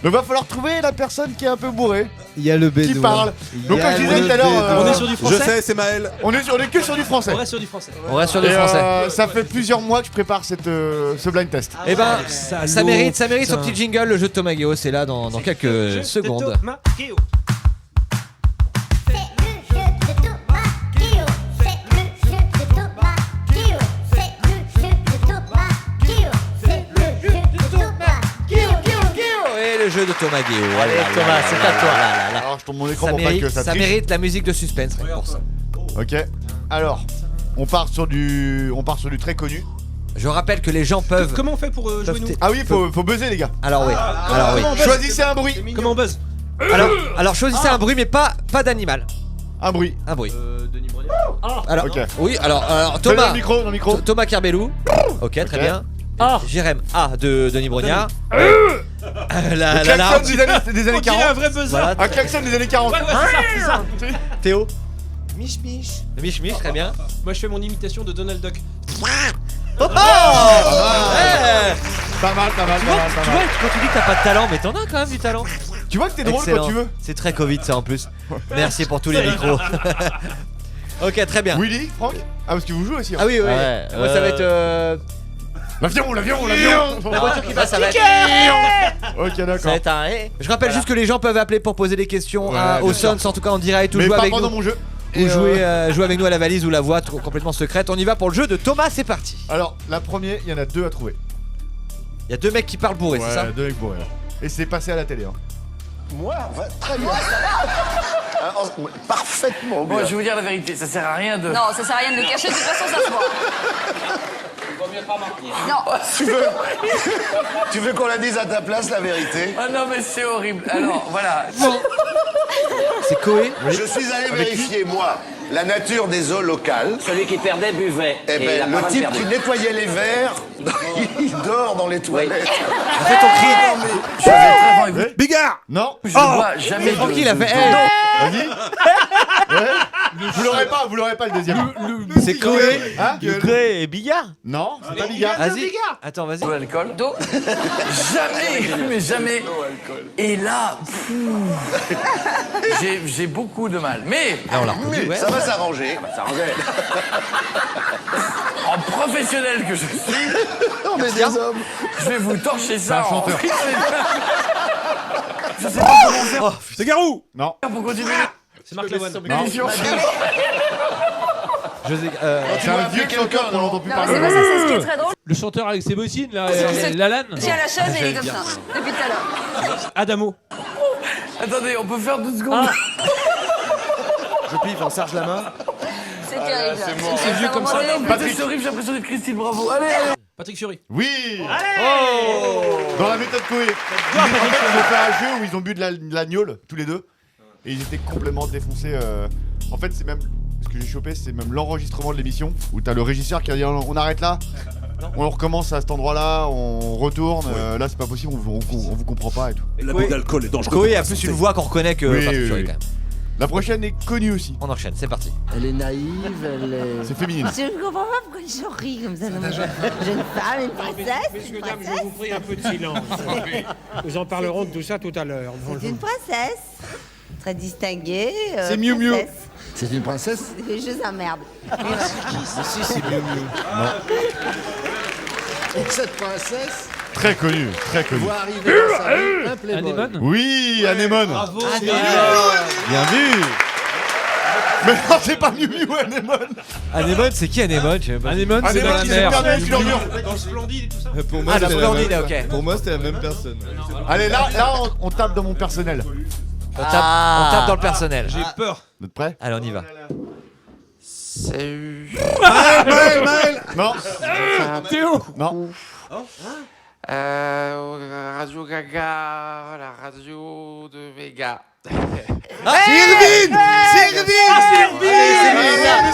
Donc va falloir trouver la personne qui est un peu bourrée, Il y a le qui bédouin. parle. Donc comme je disais tout à l'heure, On est sur du Je français. sais, c'est Maël. on est que sur du français. On reste sur du français. On reste sur du Et, français. ça fait plusieurs mois que je prépare ce blind test. Eh ben, Salaud, ça mérite son putain. petit jingle. Le jeu de Thomas Guéo, c'est là dans quelques secondes. Thomas Guéo. Et le jeu de Thomas Guéo. Allez, Thomas, c'est à toi. Alors je tourne mon écran Ça pour pas que mérite, ça ça triche. mérite la musique de suspense. rien que pour ça. Ok. Alors, on part sur du très connu. Je rappelle que les gens peuvent. Comment on fait pour jouer nous Ah oui, faut buzzer les gars. Alors oui. Alors oui. comment on buzz Choisissez un bruit. Comment on buzz Alors choisissez un bruit, mais pas d'animal. Un bruit. Un bruit. Denis Brogniart. Alors Ok. oui. Alors Dans Thomas. le micro, dans le micro. Thomas Carbellou. Ok, très bien. Jérém A de Denis Brognard. Le klaxon des années On dirait 40. un vrai buzzer. Voilà. Un klaxon des années 40. Ouais, c'est ça. Théo. Mich mich. Mich Mich, très bien. Moi je fais mon imitation de Donald Duck. Oh Pas mal. Tu vois, quand tu dis que t'as pas de talent, mais t'en as quand même du talent. Tu vois que t'es drôle Excellent. quand tu veux. C'est très Covid ça en plus. Merci pour tous les micros. Ok, très bien. Willy, Franck. Ah parce que vous jouez aussi. hein. Ah oui, oui. Ouais, Moi ça va être L'avion. La voiture qui passe, ça va être... Ok, d'accord. Ça va être un hé. Je rappelle juste que les gens peuvent appeler pour poser des questions aux Sons, en tout cas en direct, ou Mais jouer pas avec pendant nous. mon jeu. Ou jouer avec nous à la valise ou la voix complètement secrète. On y va pour le jeu de Thomas, c'est parti. Alors, la première, il y en a 2 à trouver. Il y a 2 mecs qui parlent bourrés, c'est ça? 2 mecs bourrés. Et c'est passé à la télé. Moi, très bien. Parfaitement bien. Bon, je vais vous dire la vérité, ça sert à rien de... Non, ça sert à rien de le cacher, de toute façon ça se voit. Il vaut mieux pas mentir. Non. Tu veux qu'on la dise à ta place, la vérité? Ah non, mais c'est horrible. Alors, voilà. C'est Koé. Je suis allé vérifier, moi, la nature des eaux locales. Celui qui perdait buvait. Eh et ben, la le parole type perdue. qui nettoyait les verres, il dort dans les toilettes. En fait, on crie. Je vais être très franc avec vous. Bigard. Non. Je ne vois jamais de... Tranquille, il a fait. Vas-y. Ouais. Vous l'aurez pas le deuxième. C'est Koé. Hein? Koé et Bigard. Non, c'est pas Bigard. Vas-y. Attends, vas-y. De l'alcool. D'eau. Jamais, mais jamais. Et là, j'ai beaucoup de mal. Mais Là, on l'a reconnu, ouais. Ça va s'arranger. en professionnel que je suis, On est des hommes. je vais vous torcher C'est un ça en chanteur. Je sais pas comment faire C'est Garou. Non. pour continuer C'est Marc Lavoine. Non. l'émission. C'est un vieux chanteur qu'on n'entend plus Non, mais parler. c'est pas ça, c'est ce qui est très drôle. Le chanteur avec ses bottines, là, C'est- Lalanne. Tiens la chaise et il est comme ça, depuis tout à l'heure. Adamo. Attendez, on peut faire 2 secondes. Je piffe en Serge Lama. C'est terrible. C'est vieux comme ça. Patrick, c'est horrible, j'ai l'impression d'être Christine Bravo. Allez, allez. Patrick Fiori. Oui. Dans la méthode Koé. En fait, ils ont fait un jeu où ils ont bu de la gnôle, tous les deux. Et ils étaient complètement défoncés. En fait, c'est même... Ce que j'ai chopé, c'est même l'enregistrement de l'émission. Où t'as le régisseur qui a dit on arrête là. On recommence à cet endroit-là, on retourne. Là, c'est pas possible, on vous comprend pas et tout. L'abus d'alcool est dangereux. Koé a plus une voix qu'on reconnaît que Oui, Patrick oui, Fiori, oui. quand même. La prochaine est connue aussi. On enchaîne, c'est parti. Elle est naïve, elle est... C'est féminine. Je ne comprends pas pourquoi les gens rient comme ça. Non, mais jeune femme, une princesse. Messieurs, dames, je vous prie un peu de silence. Nous en parlerons de tout ça tout à l'heure. C'est une princesse. Très distinguée. C'est Miu Miu. princesse. C'est une princesse? C'est juste un merde. Si, c'est Miu Miu. Et cette princesse Très connue, très connue. voit arriver dans sa vie un playboy. Anémone. Oui, Anémone. Bravo. Bien vu. Mais non, c'est pas Miu Miu, Anémone. Anémone, c'est qui Anémone? Anémone, c'est dans Anémone la qui s'est mer. perdu avec une ordure. Dans Splendide et tout ça. Pour moi, Ah, la c'était Splendide, même- ok. Pour moi, c'était la même personne. Allez, là on tape dans mon personnel. On tape dans le personnel. J'ai peur. Vous êtes prêts? Allez, on y va. Salut. Maël. Non. Théo. Non. Radio Gaga, la radio de Vega. C'est Irvine. C'est Irvine.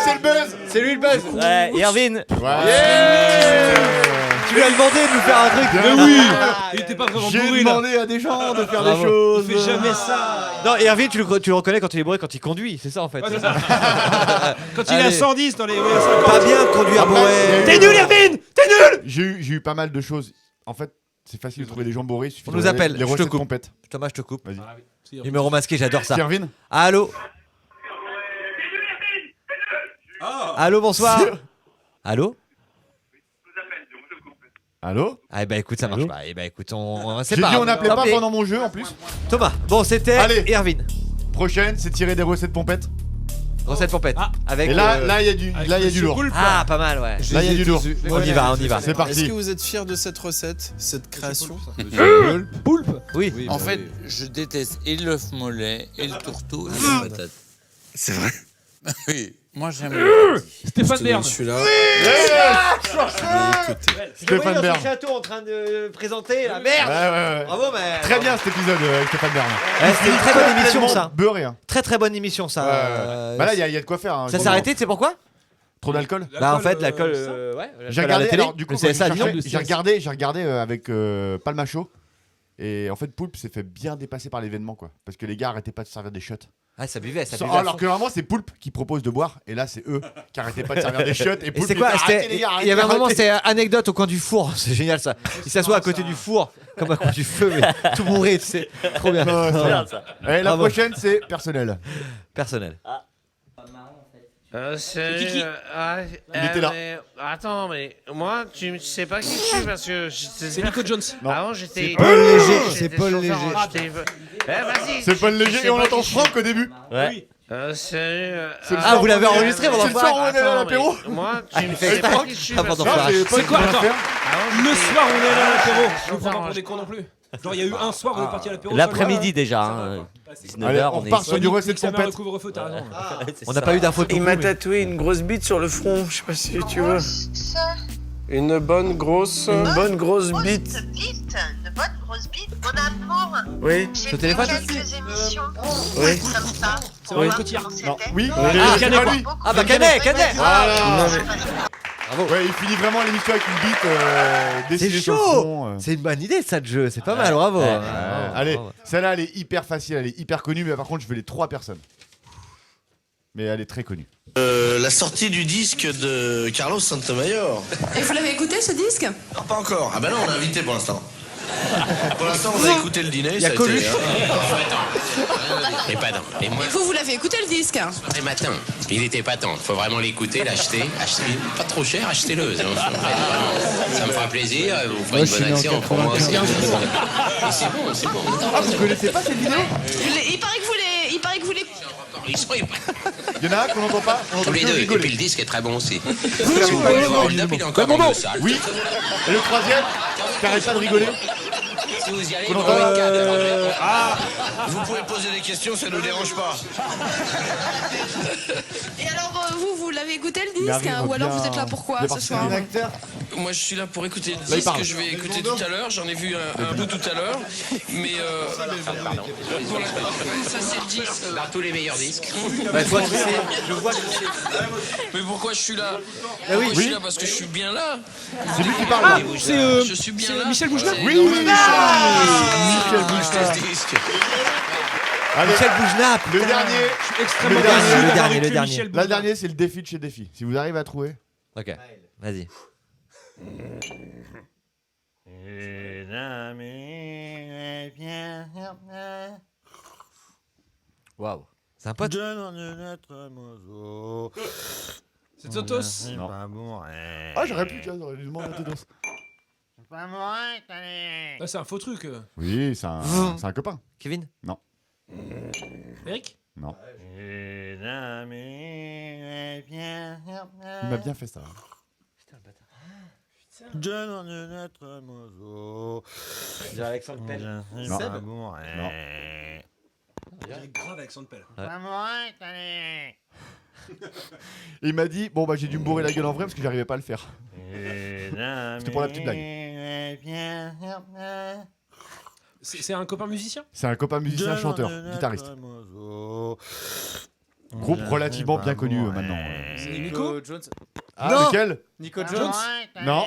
C'est le buzz. C'est lui le buzz. Ouais, Irvine. Tu lui as demandé de nous faire un truc. Ben oui. Il était pas vraiment J'ai bourré là. demandé à des gens de faire Bravo. des choses. Il fait jamais ça. Non, Irvine, tu le reconnais quand il est bourré, quand il conduit, c'est ça en fait. Ouais, c'est ça. Quand il est à Allez. 110 dans les 50. Pas bien de conduire bourré. T'es nul, Irvine. T'es nul. J'ai eu pas mal de choses. En fait, c'est facile de trouver des gens bourrés. Il suffit On de nous regarder appelle, les je te recettes coupe. pompettes. Thomas, je te coupe. Vas-y. Numéro masqué, j'adore ça. C'est Irvine. Allô. Allô, bonsoir. Allô. Allô. Ah bah écoute, ça marche pas. Eh bah écoute, c'est J'ai pas dit grave. on n'appelait Tant pas pis. pendant mon jeu en plus. Thomas, bon c'était Allez. Irvine. Prochaine, c'est tirer des recettes pompettes. Recette pompette. Avec Et là, il y a du lourd. Ah, pas mal, ouais. Là, il y a du lourd. On y va, on y va. C'est parti. Est-ce que vous êtes fiers de cette recette, cette création? Poulpe. Oui. En fait, je déteste et l'œuf mollet, et le tourteau, et la patate. C'est vrai. Oui, moi j'aime le Stéphane Bern. Celui-là. Stéphane Bern. Château en train de présenter la merde. Ouais. Bravo, mais. Très bien cet épisode avec Stéphane Bern. C'était une très bonne émission, ça. Beurré. Hein. Très bonne émission, ça. Bah là, il y a de quoi faire. hein. Ça s'est arrêté, tu sais pourquoi? Trop d'alcool. Bah en fait, l'alcool. Ouais. J'ai regardé. Alors, du coup, le CSA, j'ai regardé avec Palmacho. Et en fait, Poulpe s'est fait bien dépasser par l'événement, quoi. Parce que les gars arrêtaient pas de servir des shots. Ah, ça buvait. Alors que normalement, c'est Poulpe qui propose de boire. Et là, c'est eux qui arrêtaient pas de servir des shots. Et Poulpe, c'est quoi? il dit, arrêtez, les gars, Il y avait un arrêtez, moment, arrêtez. c'était anecdote au coin du four. C'est génial ça. Il s'assoit à côté du four, comme à côté du feu, mais tout bourré, tu sais. Trop bien. Et la Bravo. prochaine, c'est personnel. Personnel. C'est Kiki. Il était là. Attends, mais moi, tu sais pas qui je suis parce que c'est Nico Jones. Avant, j'étais. C'est Paul Léger. C'est Paul Léger. Vas-y. C'est Paul Léger et on entend Franck au début. Ouais. Ah, vous l'avez enregistré pendant le soir où on est à l'apéro. Moi, tu me sais pas qui je suis. C'est quoi? Attends. Le soir, on est allé à l'apéro. Je vous prends pas pour des cons non plus. Genre, il y a eu un soir où on est parti à l'apéro. L'après-midi déjà. 19h, on part sur du recette sa mère le compète. couvre-feu, t'as raison. On n'a pas eu d'infos. Il m'a tatoué une grosse bite sur le front. Je sais pas si tu veux. Une bonne grosse bite. Une bonne grosse bite, bon amour. Oui. Ce téléphone. Quelques émissions. Oui. Comme ça. C'est vraiment Cotillard. Non. Oui. Canet, quoi. lui. Ah bah Canet. Voilà. Bravo. Ouais, il finit vraiment l'émission avec une bite C'est dessinée sur le chaud. front. C'est une bonne idée ça de jeu. C'est pas mal. Bravo. Allez, celle-là, elle est hyper facile, elle est hyper connue, mais par contre, je veux les 3 personnes. Mais elle est très connue. La sortie du disque de Carlos Santamayor. Et vous l'avez écouté ce disque? Non, pas encore. Ah bah non, on a invité pour l'instant. Pour l'instant, on a écouté le dîner. Il y a Coluche. Et pas tant. Et moi. Vous l'avez écouté le disque? Et matin, il était pas tant. Faut vraiment l'écouter, l'acheter. Pas trop cher, achetez-le. Ça me fera plaisir. Vous ferez une bonne action pour moi aussi. Et c'est bon. Ah, vous connaissez pas cette vidéo? Il paraît que vous les... Il y en a un qu'on n'entend pas, on entend Tous les que deux. Et rigoler. puis le disque est très bon aussi. Oui, Si vous voulez voir hold-up, il est encore en salle. Oui. Et le troisième, qui arrête pas de rigoler. Si vous y allez, Qu'on vous entend Vous pouvez poser des questions, ça nous dérange pas. Et alors, vous l'avez écouté le Il disque? arrive Ou alors bien. vous êtes là pourquoi Il est ce parti soir? d'un acteur. Moi, je suis là pour écouter le il disque parle. que je vais écouter tout à l'heure. J'en ai vu un bout tout à l'heure. Mais ça, c'est le disque. Tous les meilleurs disques. Bah, je vois qui c'est. Je vois qui c'est. Mais pourquoi je suis là? Ah oui. Je suis là parce que je suis bien là. C'est lui qui parle. Je suis bien là. Michel Bougelin. Oui, Michel Bougelin. Allez, Michel Bougelin. le dernier. Je suis extrêmement Le dernier, déçu le d'avoir dernier, eu le que dernier. Michel La Bougelin. dernière, c'est le défi de chez Défi. Si vous arrivez à trouver. Ok. Vas-y. Waouh. C'est un pote. C'est Totos. Non. Ah, j'aurais pu, tiens, j'aurais dû demander à Todos. Ah, c'est un faux truc. Oui, c'est un copain. Kevin. Non. Eric. Non. Il m'a bien fait ça. J'ai Alexandre Pell. Non. Seb. Non. Grave Alexandre Pell. Il m'a dit, bon bah j'ai dû me bourrer la gueule en vrai parce que j'arrivais pas à le faire. C'était pour la petite blague. C'est un copain musicien? C'est un copain musicien, chanteur, guitariste. Groupe relativement bien connu maintenant. C'est Nico Jones. Ah, Non. lequel? Nico Jones. Non.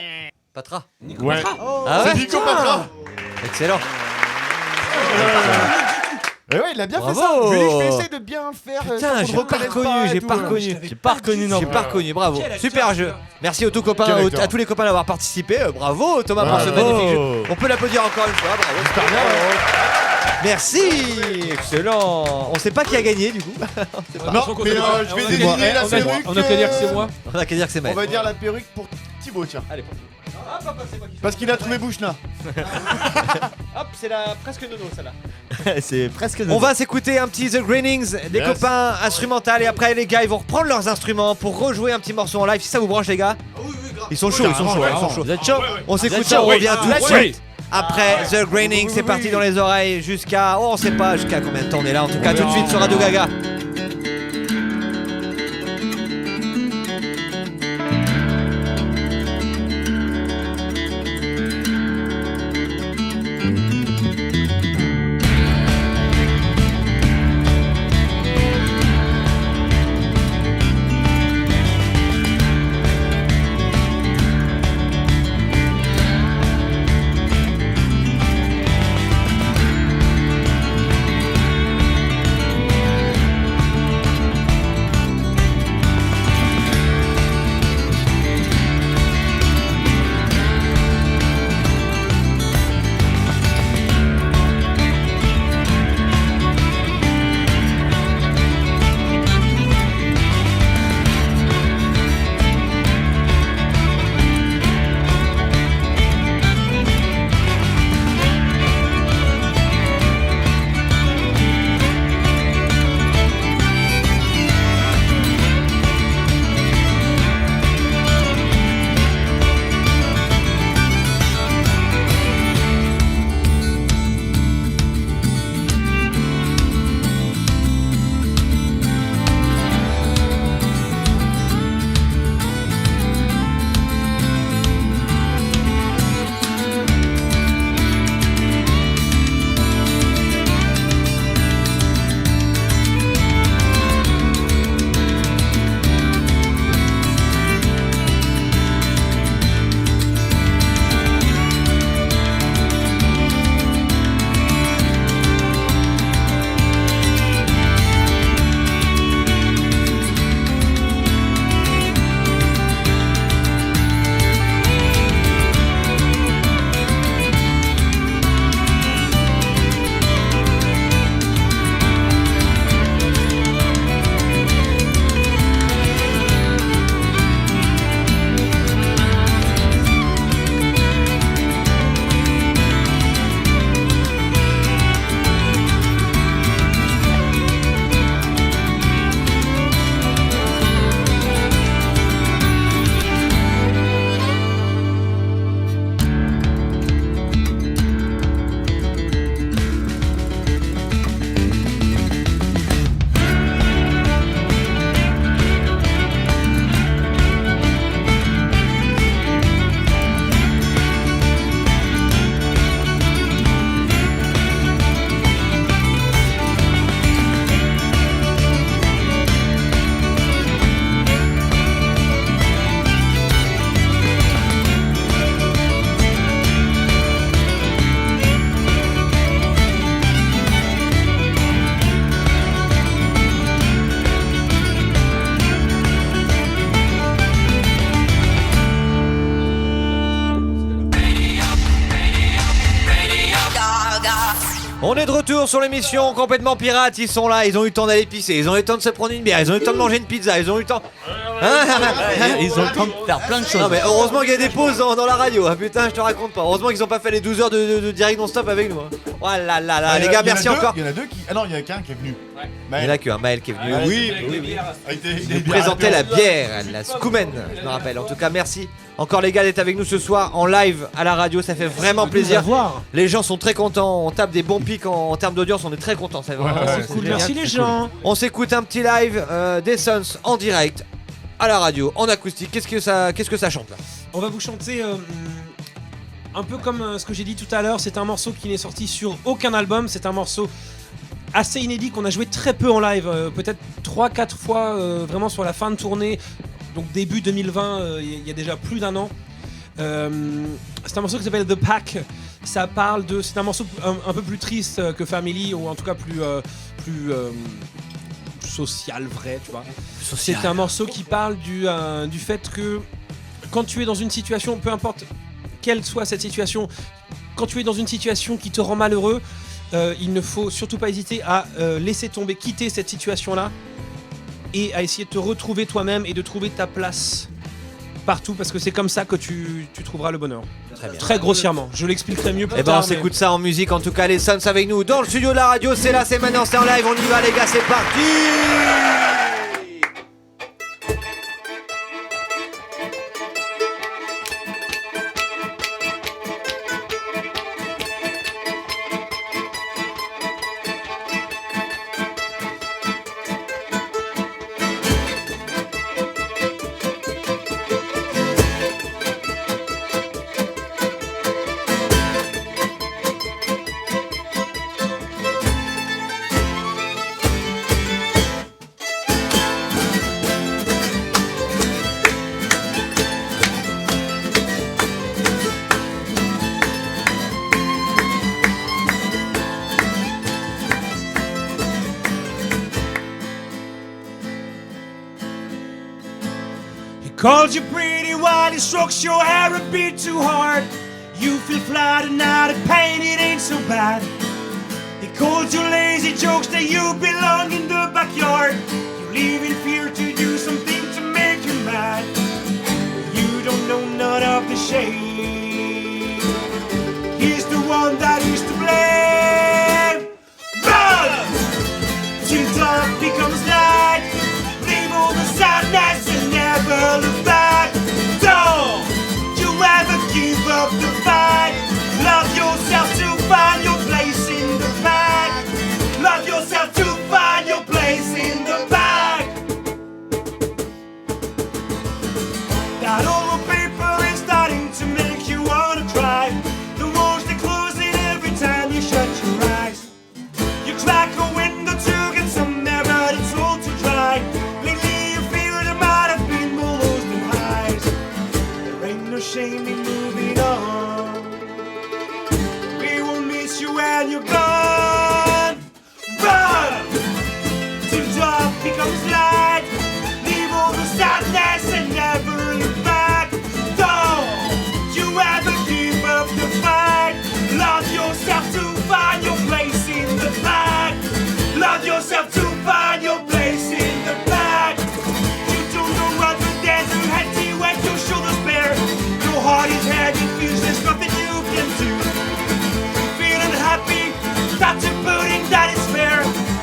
Patra. Ouais. Ah ouais. C'est Nico Patra. Excellent. Et ouais, il a bien Bravo. fait ça. Je vais essayer de bien le faire. Putain, j'ai pas reconnu, j'ai pas reconnu. J'ai pas reconnu, bravo. Super jeu. Merci aux tous copains, à tous les copains d'avoir participé. Bravo Thomas pour ce magnifique jeu. On peut l'applaudir encore une fois, bravo. Super bien. Merci. Excellent. On sait pas qui a gagné du coup. Non, mais je vais désigner la perruque. On a qu'à dire que c'est moi. On a qu'à dire que c'est On Maël. va dire la perruque pour Thibaut, tiens. Allez. Parce qu'il a trouvé Bouchna. Hop, c'est la presque nono celle-là. C'est presque. On va s'écouter un petit The Greenings, des Yes. copains instrumentales, et après les gars ils vont reprendre leurs instruments pour rejouer un petit morceau en live. Si ça vous branche les gars, ils sont chauds, ils sont chauds, ils sont chauds. Vous êtes chaud? On s'écoute ça, on revient tout de suite. Après The Greenings, c'est parti dans les oreilles jusqu'à, oh on sait pas jusqu'à combien de temps on est là. En tout cas tout de suite sur Radio Gaga. Thank On est de retour sur l'émission Complètement Pirate. Ils sont là, ils ont eu le temps d'aller pisser, ils ont eu le temps de se prendre une bière, ils ont eu le temps de manger une pizza, ils ont eu le temps. Ils ont le temps de faire plein de choses. Non mais heureusement qu'il y a des pauses dans la radio, hein, putain je te raconte pas. Heureusement qu'ils ont pas fait les 12 heures de direct non-stop avec nous. Hein. Oh là là là, les gars, merci encore. Il y en a deux qui. Ah non, il y en a qu'un qui est venu. Il y en a qu'un, Maël qui est venu. Oui. Il nous présentait la bière, la Scoumen, je me rappelle. En tout cas, merci encore les gars d'être avec nous ce soir en live à la radio, ça fait vraiment plaisir. Les gens sont très contents, on tape des bons pics en termes d'audience, on est très contents. C'est vraiment cool. Merci les gens. On s'écoute un petit live des Sons en direct à la radio, en acoustique. Qu'est-ce que ça chante là? On va vous chanter un peu comme ce que j'ai dit tout à l'heure. C'est un morceau qui n'est sorti sur aucun album. C'est un morceau assez inédit qu'on a joué très peu en live, peut-être 3-4 fois vraiment sur la fin de tournée. Donc début 2020, il y a déjà plus d'un an. C'est un morceau qui s'appelle The Pack. Ça parle de, c'est un morceau un peu plus triste que Family, ou en tout cas plus social, vrai, tu vois. C'est un morceau qui parle du fait que quand tu es dans une situation, peu importe quelle soit cette situation, quand tu es dans une situation qui te rend malheureux, il ne faut surtout pas hésiter à laisser tomber, quitter cette situation-là et à essayer de te retrouver toi-même et de trouver ta place partout, parce que c'est comme ça que tu trouveras le bonheur. Très bien. Très grossièrement. Je l'expliquerai mieux plus Et ben tard. on s'écoute ça en musique. En tout cas, les Sons avec nous dans le studio de la radio. C'est là, c'est maintenant, c'est en live. On y va, les gars, c'est parti. Called you pretty while he strokes your hair a bit too hard. You feel flat and out of pain, it ain't so bad. He called you lazy jokes that you belong in the backyard. You live in fear to do something to make you mad. You don't know none of the shame. He's the one that is to blame. Run! Till dark becomes light. Leave all the sadness and never look back. Don't you ever give up the fight. Love yourself to find your place in the pack. Love yourself to find your place in the pack. That old paper is starting to make you wanna cry. The walls they close in every time you shut your eyes. You crack a window to get some air, but it's all too dry. Lately you feel there might have been more lows than highs. There ain't no shame in moving on. We will miss you when you're gone. Run! Till dark becomes light. Leave all the sadness and never look back. Don't you ever give up the fight. Love yourself to find your place in the pack. Love yourself to find your place in the pack. You don't know what the desert had to when your shoulders bare. Your heart is heavy, feels there's nothing you can do. Feeling happy, that you're putting that is fair.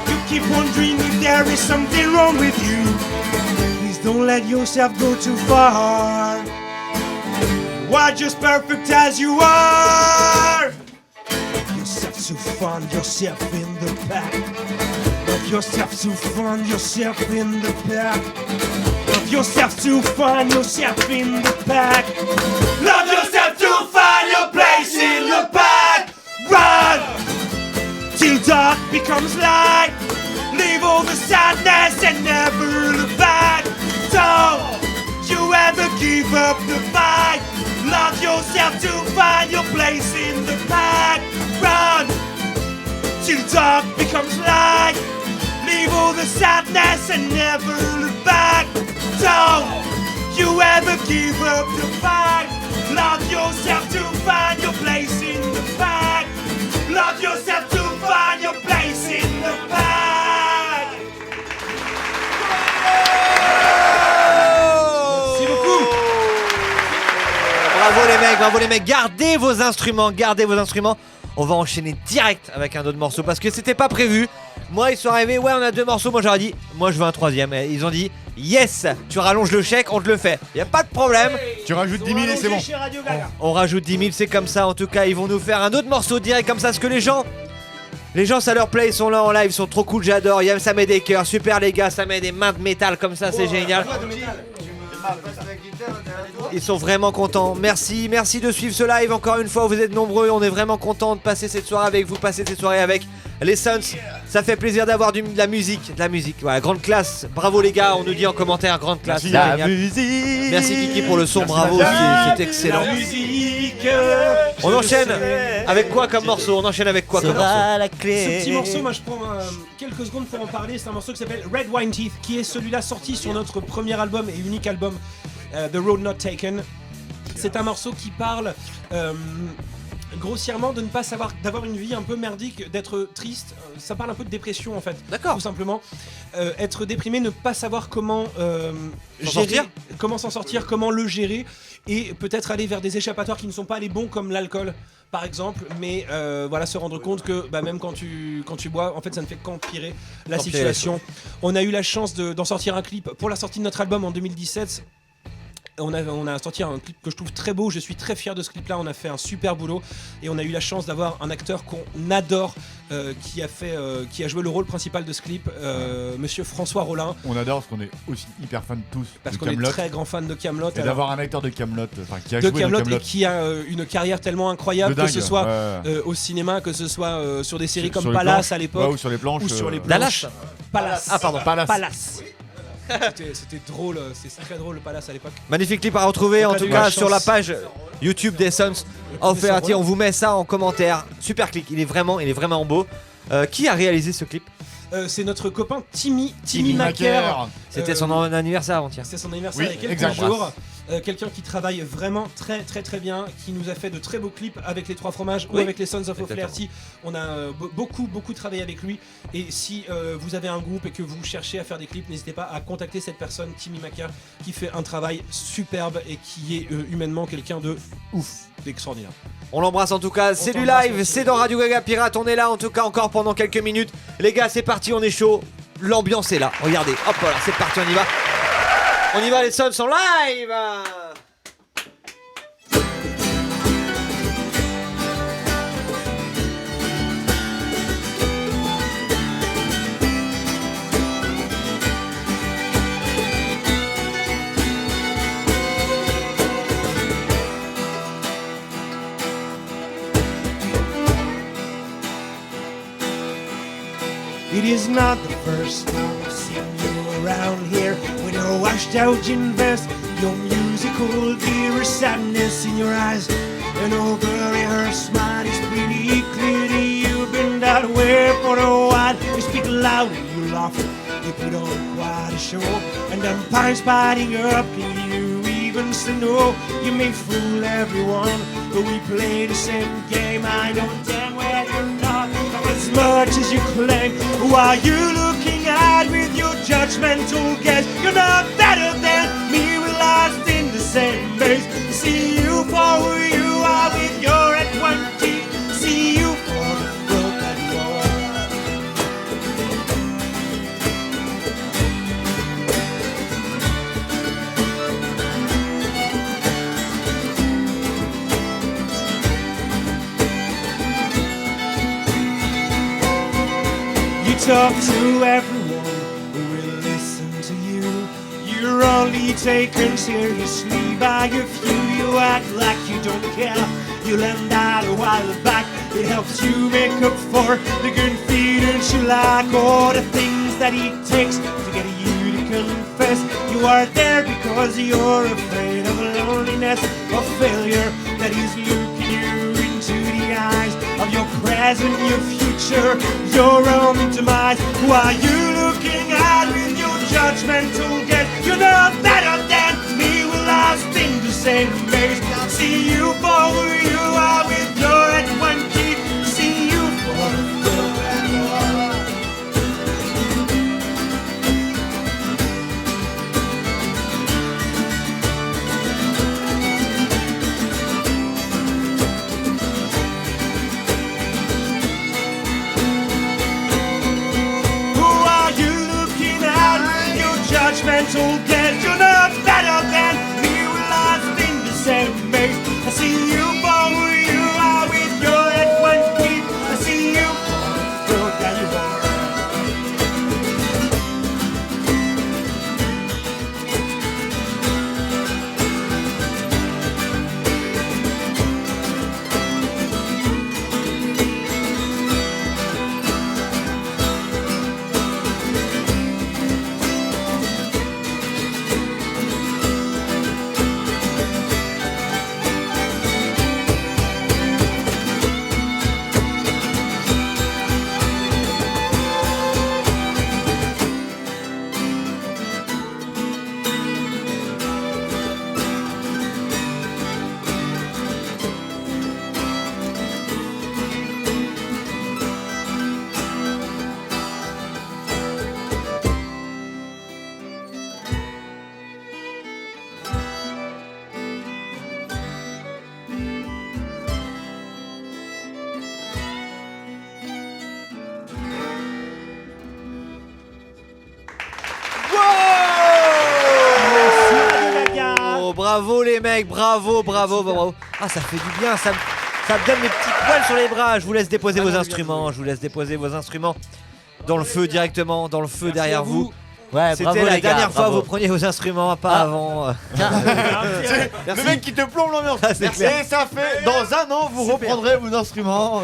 You keep wondering if there is something wrong with you. Please don't let yourself go too far. You are just perfect as you are. Love yourself to find yourself in the pack. Love yourself to find yourself in the pack. Love yourself to find yourself in the pack. Love yourself to find your place in the pack. Run till dark becomes light. Leave all the sadness and never look back. Don't you ever give up the fight. Love yourself to find your place in the pack. Run till dark becomes light. Leave all the sadness and never look back. Don't you ever give up the fight. Love yourself to find your place in the pack. Love yourself to find got your place in the bag. Merci beaucoup. Bravo les mecs, gardez vos instruments. On va enchaîner direct avec un autre morceau parce que c'était pas prévu. Moi ils sont arrivés, ouais on a 2 morceaux, moi j'aurais dit, moi je veux un 3e. Et ils ont dit, yes, tu rallonges le chèque, on te le fait. Y a pas de problème. Tu rajoutes 10 000 et c'est bon. On rajoute 10 000, c'est comme ça. En tout cas, ils vont nous faire un autre morceau direct comme ça parce que les gens ça leur plaît, ils sont là en live, ils sont trop cool, j'adore. Ça met des cœurs, super les gars, ça met des mains de métal comme ça, c'est génial. Ils sont vraiment contents. Merci de suivre ce live. Encore une fois, vous êtes nombreux. On est vraiment contents de passer cette soirée avec vous, passer cette soirée avec les Sons. Ça fait plaisir d'avoir de la musique. Voilà, grande classe. Bravo les gars, on nous dit en commentaire grande classe. Merci Kiki pour le son, bravo, c'est excellent. On enchaîne avec quoi comme morceau Ce petit morceau, moi je prends quelques secondes pour en parler. C'est un morceau qui s'appelle Red Wine Teeth, qui est celui-là sorti sur notre premier album et unique album, The Road Not Taken. C'est un morceau qui parle grossièrement de ne pas savoir, d'avoir une vie un peu merdique, d'être triste. Ça parle un peu de dépression en fait. D'accord. Tout simplement. Être déprimé, ne pas savoir comment comment s'en sortir, comment le gérer, et peut-être aller vers des échappatoires qui ne sont pas les bons comme l'alcool par exemple, mais voilà, se rendre compte que même quand tu bois, en fait ça ne fait qu'empirer la situation. On a eu la chance d'en sortir un clip pour la sortie de notre album en 2017. On a sorti un clip que je trouve très beau, je suis très fier de ce clip là, on a fait un super boulot et on a eu la chance d'avoir un acteur qu'on adore qui a joué le rôle principal de ce clip, monsieur François Rollin. On adore parce qu'on est aussi hyper fans tous parce de qu'on Kaamelott. est très grand fan de Kaamelott. Et d'avoir un acteur de Kaamelott, qui a joué dans Kaamelott Kaamelott et qui a une carrière tellement incroyable, de dingue, que ce soit au cinéma, que ce soit sur des séries comme sur Palace à l'époque, ou sur les planches, ou sur les Dallas. Palace. Ah pardon, Palace. C'était drôle, c'est très drôle le Palace à l'époque. Magnifique clip à retrouver en tout cas sur la page YouTube des Sons of Anarchy. On vous met ça en commentaire. Super clip, il est vraiment beau. Qui a réalisé ce clip? C'est notre copain Timmy Macker. C'était son anniversaire avant-hier. C'était son anniversaire il y a quelques jours. Quelqu'un qui travaille vraiment très bien, qui nous a fait de très beaux clips avec les 3 fromages ou avec les Sons of Flaherty. On a beaucoup travaillé avec lui. Et si vous avez un groupe et que vous cherchez à faire des clips, n'hésitez pas à contacter cette personne, Timmy Macker, qui fait un travail superbe et qui est humainement quelqu'un de ouf, d'extraordinaire. On l'embrasse en tout cas, c'est du live, c'est dans Radio Gaga Pirate, on est là en tout cas encore pendant quelques minutes. Les gars, c'est parti, on est chaud, l'ambiance est là, regardez, hop voilà, c'est parti, on y va. On y va, les Sons en live. It is not the first time I've seen you around here with your washed out gin vest, your musical gear, sadness in your eyes. And oh girl, her smile is pretty clear to you. You've been that way for a while. You speak loud and you laugh, you put on quite a show. And them pipes partying up, can you even say no? You may fool everyone, but we play the same game. I know damn well you're not as much as you claim. Who are you looking at with your judgmental gaze? You're not better than me, we're lost in the same maze. See you for who you are with your at-one-teeth. See you for the world that you talk to everyone who will listen to you. You're only taken seriously by a few. You act like you don't care. You learned that a while back. It helps you make up for the confidence you lack. All the things that it takes to get you to confess. You are there because you're afraid of loneliness, of failure that is looking you into the eyes of your present, your future, your own demise. Who are you looking at with your judgmental gaze? You're not better than me, we're lost in the same maze. See you for who you are with your at-one-teeth. See you for the world. judgmental guess. You're not better than we were lost in the same maze. I see you for who you are with your head one deep. I see you for who you are. Bravo les mecs, bravo. Ah, ça fait du bien, ça me donne mes petits poils sur les bras. Je vous laisse déposer vos instruments, dans le feu directement, dans le feu derrière vous. Ouais, c'était la dernière fois que vous preniez vos instruments, pas avant. Le mec qui te plombe l'ambiance. Et ça fait dans un an vous reprendrez vos instruments.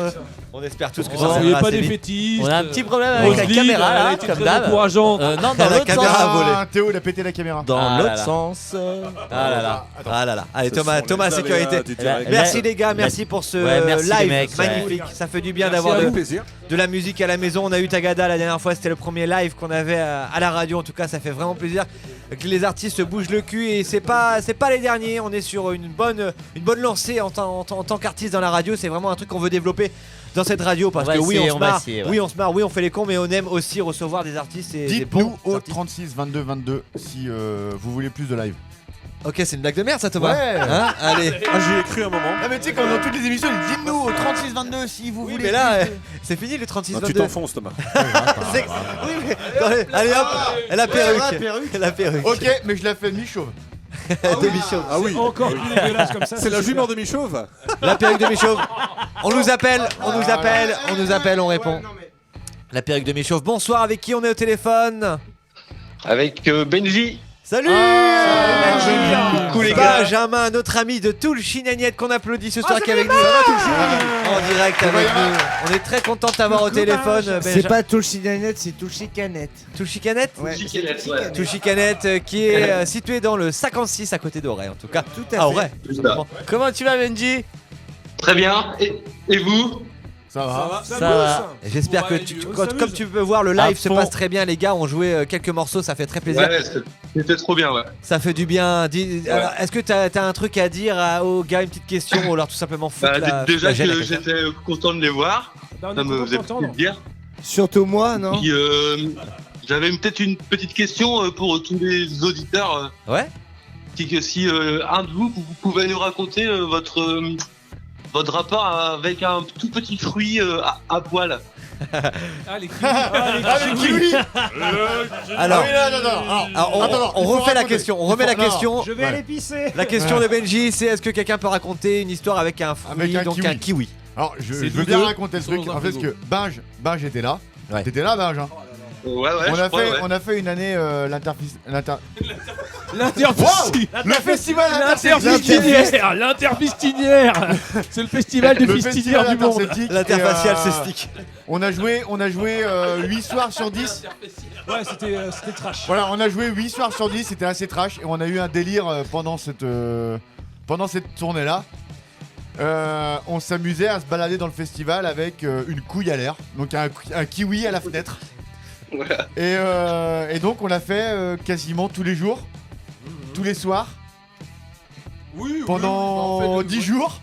On espère tous que ça ça Il n'y va a pas assez des vite. fétistes. On a un petit problème avec la Roselyne, caméra elle a là, été comme très d'hab. encourageante. Non, dans La l'autre caméra sens. a volé. Théo il a pété la caméra. Dans l'autre sens. Ah là là. Allez Thomas, les sécurité. aléas du direct. Merci les gars, merci pour ce merci les live mecs, magnifique. Ça fait du bien Merci d'avoir à vous. de la musique à la maison. On a eu Tagada la dernière fois, c'était le premier live qu'on avait à la radio. En tout cas, ça fait vraiment plaisir que les artistes bougent le cul et c'est pas les derniers. On est sur une bonne lancée en tant qu'artiste dans la radio. C'est vraiment un truc qu'on veut développer dans cette radio parce que oui, on se marre, oui, on fait les cons, mais on aime aussi recevoir des artistes et des bons Dites-nous au artistes. 36 22 22 si vous voulez plus de live. Ok, c'est une blague de merde ça, Thomas. Ouais. Hein, allez. Ah, j'y ai cru un moment. Ah mais tu sais quand dans toutes les émissions ils disent dites-nous au 36 22 si vous Oui, voulez. mais là, plus de- c'est fini le 36 Non, tu 22. t'enfonces, Thomas. Oui, mais attendez, allez hop, la perruque. La perruque. Ok, mais je la fais mi-chauve. Demi-chauve. Ah oui. Encore plus dégueulasse comme ça. C'est la jument demi-chauve. La perruque de Michauve. On nous appelle, on répond. La perruque de Michauve. Bonsoir, avec qui on est au téléphone? Avec Benji. Salut Coucou les gars. Benjamin, notre ami de Toul Chinagnette qu'on applaudit ce soir qui est avec nous. En direct avec nous. On est très content de t'avoir au téléphone. C'est pas Touchicanette, c'est Touchicanette. Touchicanette Ouais. Touchicanette qui est situé dans le 56 à côté d'Auray en tout cas. Tout à fait. Ah Auray. Comment tu vas, Benji? Très bien. Et vous? Ça va. Ça va. Et j'espère que comme tu peux voir, le live se passe très bien, les gars. On jouait quelques morceaux, ça fait très plaisir. Ouais, c'était trop bien, ouais. Ça fait du bien. Alors, est-ce que t'as un truc à dire aux gars, une petite question ou alors tout simplement foutre Déjà la gêne à que quelqu'un? j'étais content de les voir. Bah, on est Ça me content de faisait t'entendre. plaisir. Surtout moi, non? Puis, j'avais peut-être une petite question pour tous les auditeurs. Ouais. Que si un de vous pouvez nous raconter votre rapport avec un tout petit fruit à poil. Ah, les kiwis. Alors, on refait la raconter. question. On remet la question. Je vais aller pisser. La question de Benji, c'est est-ce que quelqu'un peut raconter une histoire avec un fruit, Avec un donc kiwi. un kiwi? Alors je C'est veux douteux. bien raconter le Ils sont truc. dans un En fait parce frigo. que Binge était là. Ouais. T'étais là Binge hein. Ouais, On a fait une année Le festival L'interfistinière. C'est le festival de fistinière du monde. L'interfacial cystique. On a joué 8 soirs sur 10. Ouais, c'était trash. Voilà, on a joué 8 soirs sur 10, c'était assez trash et on a eu un délire pendant cette tournée là. On s'amusait à se balader dans le festival avec une couille à l'air, donc un kiwi à la fenêtre. Et donc on l'a fait quasiment tous les jours, tous les soirs, pendant 10 jours.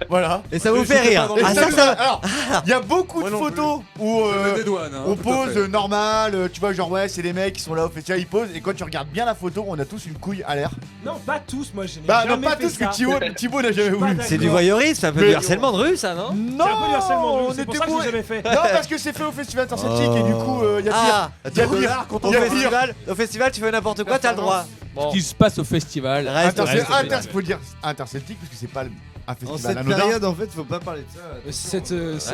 Voilà. Et ça vous fait rire. Et Ah, alors, il y a beaucoup de photos où des douanes, hein, on tout à pose fait. normal, tu vois, genre ouais, c'est les mecs qui sont là au festival, ils posent, et quand tu regardes bien la photo, on a tous une couille à l'air. Non, pas tous, moi je n'ai Bah jamais non, pas fait tous, ça. que Thibaut n'a jamais voulu. C'est du voyeurisme, un peu du harcèlement de rue, ça, non? Non, C'est un peu du harcèlement de rue, on c'est pour était ça que beau. j'ai jamais fait. Non, parce que c'est fait au festival interceltique et du coup, il y a Ah, pire. Il y a pire. au festival, tu fais n'importe quoi, t'as le droit. Ce qui se passe au festival. Faut dire interceltique parce que c'est pas un En festival cette anodin. période, en fait, faut pas parler de ça.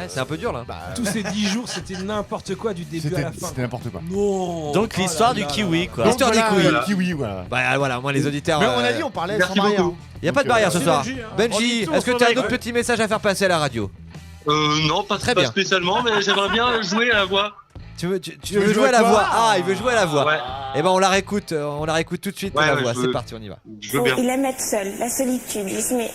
C'est un peu dur là. Tous ces 10 jours, c'était n'importe quoi du début à la fin. C'était n'importe quoi. Non. Donc l'histoire du kiwi, quoi. L'histoire des couilles. Le kiwi, voilà. Bah voilà, moi les auditeurs. Mais on a dit, on parlait sans Merci barrière. beaucoup. Y a pas de barrière ce soir. Benji, hein. On Benji, dit tout, est-ce que on tu as un s'en autre petit message à faire passer à la radio? Non, pas Très bien. spécialement, mais j'aimerais bien jouer à la voix. Tu veux jouer à la voix? Ah, il veut jouer à la voix. Ouais. Eh ben on la réécoute tout de suite Ouais, la ouais, voix. je C'est veux. parti, on y va. Je veux bien. Il aime être seul, la solitude, mais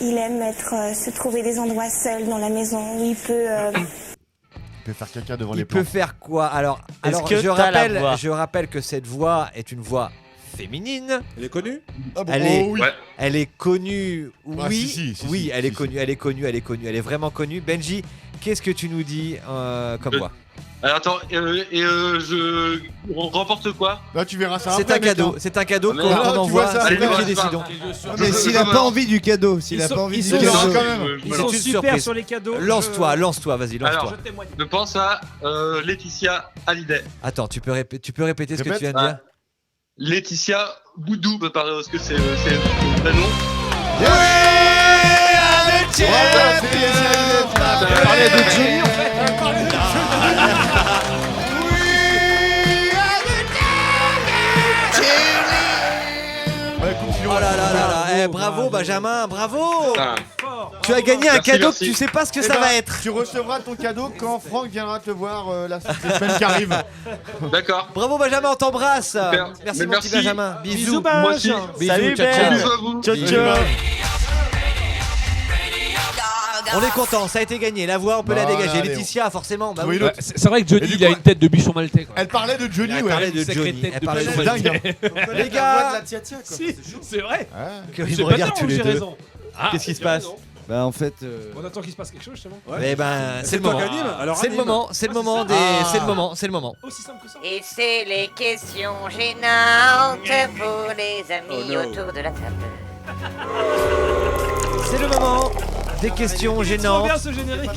il aime se trouver des endroits seuls dans la maison où il peut. Il peut faire caca devant les Il peut plans. faire quoi? Alors que t'as la voix je rappelle que cette voix est une voix féminine. Elle est connue? Oui. Ouais. Elle est connue, Ah, oui, si, oui, elle est si. connue, elle est vraiment connue. Benji, qu'est-ce que tu nous dis comme voix? Alors attends, on remporte quoi? Là, tu verras ça. C'est après, un cadeau, mec, c'est un cadeau Ah, qu'on merde. tu envoie, vois ça, c'est allez, nous qui ouais, décidons. Mais s'il a pas envie du cadeau, s'il a pas envie du sont- cadeau. quand même. Ils C'est sont une super surprise. sur les cadeaux. Lance-toi, vas-y, lance-toi. Alors, je pense à Laetitia Hallyday. Attends, tu peux répéter ce que tu viens de dire? Laetitia Boudou, parce que c'est le prénom. On parlait de Johnny en fait. Oh là là là là, bravo Benjamin, bravo! Ah. Tu as gagné un Merci, cadeau merci. que tu sais pas ce que Eh ça ben, va être. Tu recevras ton cadeau quand Franck viendra te voir la semaine qui arrive. D'accord. Bravo Benjamin, on t'embrasse. Super. Merci Mais mon merci. petit Benjamin. Bisous. Bisous, Moi aussi. Bisous, Salut, ciao, Ben. ciao. Bisous à vous. Ciao, ciao. On est content, ça a été gagné. La voix, on peut la Voilà, dégager. allez, Laetitia, forcément. Bah Oui, oui. l'autre. C'est vrai que Johnny, Et du il a coup, une tête de bichon maltais. Quoi. Elle parlait de Johnny, Elle ouais. parlait de Sacrée Johnny. tête Elle de parlait de C'est Johnny. dingue. Hein. Les gars, C'est vrai. que C'est ils me pas regardent bien tous ou les j'ai deux. raison? Qu'est-ce qui se passe? Bah en fait. On attend qu'il se passe quelque chose justement. Eh ben, c'est le toi moment. qui anime, alors C'est le anime. moment, c'est le moment des, c'est le moment. Aussi simple que ça. Et c'est les questions gênantes pour les amis Oh no. autour de la table. C'est le moment des questions Trop gênantes. bien ce générique.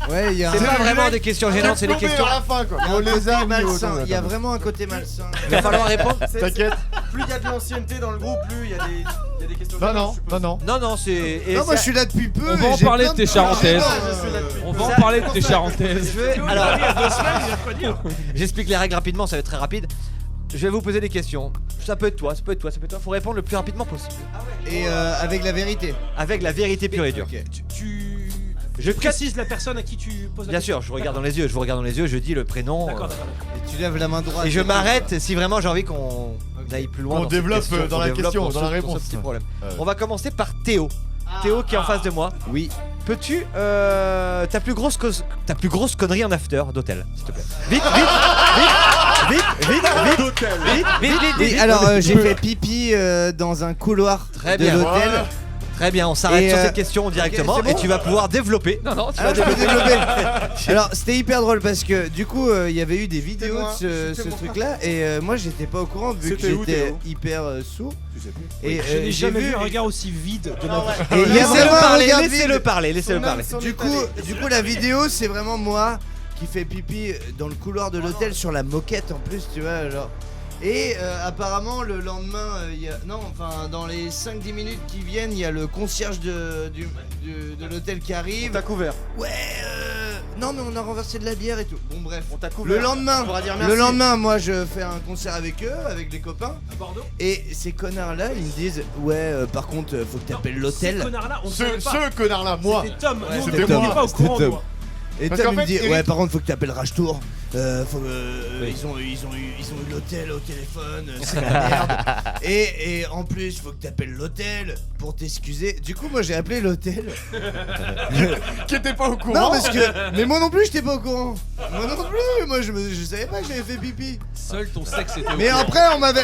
Ouais, il y a C'est un pas vraiment des questions gênantes, c'est des Plombé questions. à la fin, quoi. il y a On un les côté a mis malsain. autour de Il y a la table. vraiment un côté malsain. Il va falloir répondre. T'inquiète. Plus il y a de l'ancienneté dans le groupe, plus il y a des questions. Non. Non, non, c'est. et Non, moi ça- je suis là depuis peu. On va et en j'ai parler plein de tes trucs charentaises. gênants. On va en Ça- parler de tes charentaises. Je vais- Alors, j'explique les règles rapidement, ça va être très rapide. Je vais vous poser des questions. Ça peut être toi, ça peut être toi, ça peut être toi. Faut répondre le plus rapidement possible. Et avec la vérité. Avec la vérité pure et dure. Ok. Je précise la personne à qui tu poses la Bien question. sûr, je regarde dans les yeux, je vous regarde dans les yeux, je dis le prénom. D'accord. Et tu lèves la main droite. Et je m'arrête si vraiment j'ai envie qu'on aille plus loin. Qu'on dans cette développe question, dans qu'on la développe question, dans dans ce- la dans réponse. ce petit problème. Ouais. On va commencer par Théo. Théo qui est en face de moi. Oui. Peux-tu ta plus grosse connerie en after d'hôtel, s'il te plaît. Vite. Oui, alors j'ai fait pipi dans un couloir Très de bien. l'hôtel. Très bien, on s'arrête Et, sur cette question directement ok, c'est et bon tu vas pouvoir développer. Non, tu vas Alors je peux développer. développer. Alors c'était hyper drôle parce que du coup il y avait eu des vidéos de ce truc là et moi j'étais pas au courant vu que C'était où, j'étais Théo hyper sourd. Tu sais plus. Et Je n'ai j'ai jamais vu vu un regard aussi vide de ma vie. Et il y a vraiment un regard vide. Laissez-le parler. Du coup la vidéo c'est vraiment moi qui fait pipi dans le couloir de l'hôtel sur la moquette en plus tu vois genre. Et apparemment le lendemain, dans les 5-10 minutes qui viennent, il y a le concierge de l'hôtel qui arrive. T'as couvert. Ouais, non mais on a renversé de la bière et tout. Bon bref. On t'a couvert. Le lendemain, On pourra dire merci. moi je fais un concert avec eux, avec des copains. À Bordeaux. Et ces connards-là, ils me disent ouais, par contre, faut que t'appelles l'hôtel. Ces connards-là, on ne savait pas. Ce connard-là, moi. C'était Tom. Ouais, Nous, on c'était n'était moi. pas au courant, C'était moi. Et Parce Tom qu'en il me fait, dit Eric- ouais par contre faut que t'appelles Rage Tour. ils ont eu l'hôtel au téléphone, c'est la merde. Et en plus, faut que t'appelles l'hôtel pour t'excuser. Du coup, moi j'ai appelé l'hôtel. Qui était pas au courant. Non, parce que. Mais moi non plus, j'étais pas au courant. Moi non plus, moi je savais pas que j'avais fait pipi. Seul ton sexe était au Mais courant. après,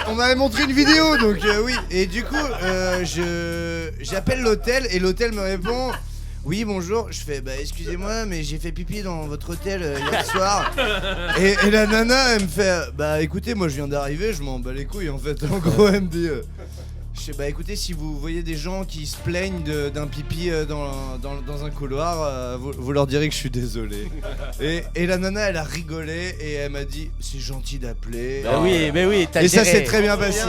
on m'avait montré une vidéo, donc oui. Et du coup, j'appelle l'hôtel et l'hôtel me répond. Oui, bonjour. Je fais, bah excusez-moi, mais j'ai fait pipi dans votre hôtel hier soir. Et la nana, elle me fait, bah écoutez, moi je viens d'arriver, je m'en bats les couilles en fait. En gros, elle me dit, je sais, bah écoutez, si vous voyez des gens qui se plaignent d'un pipi dans un couloir, vous leur direz que je suis désolé. Et la nana, elle a rigolé et elle m'a dit, c'est gentil d'appeler. Bah oui, mais oui, t'as Et ça géré. s'est très bien passé.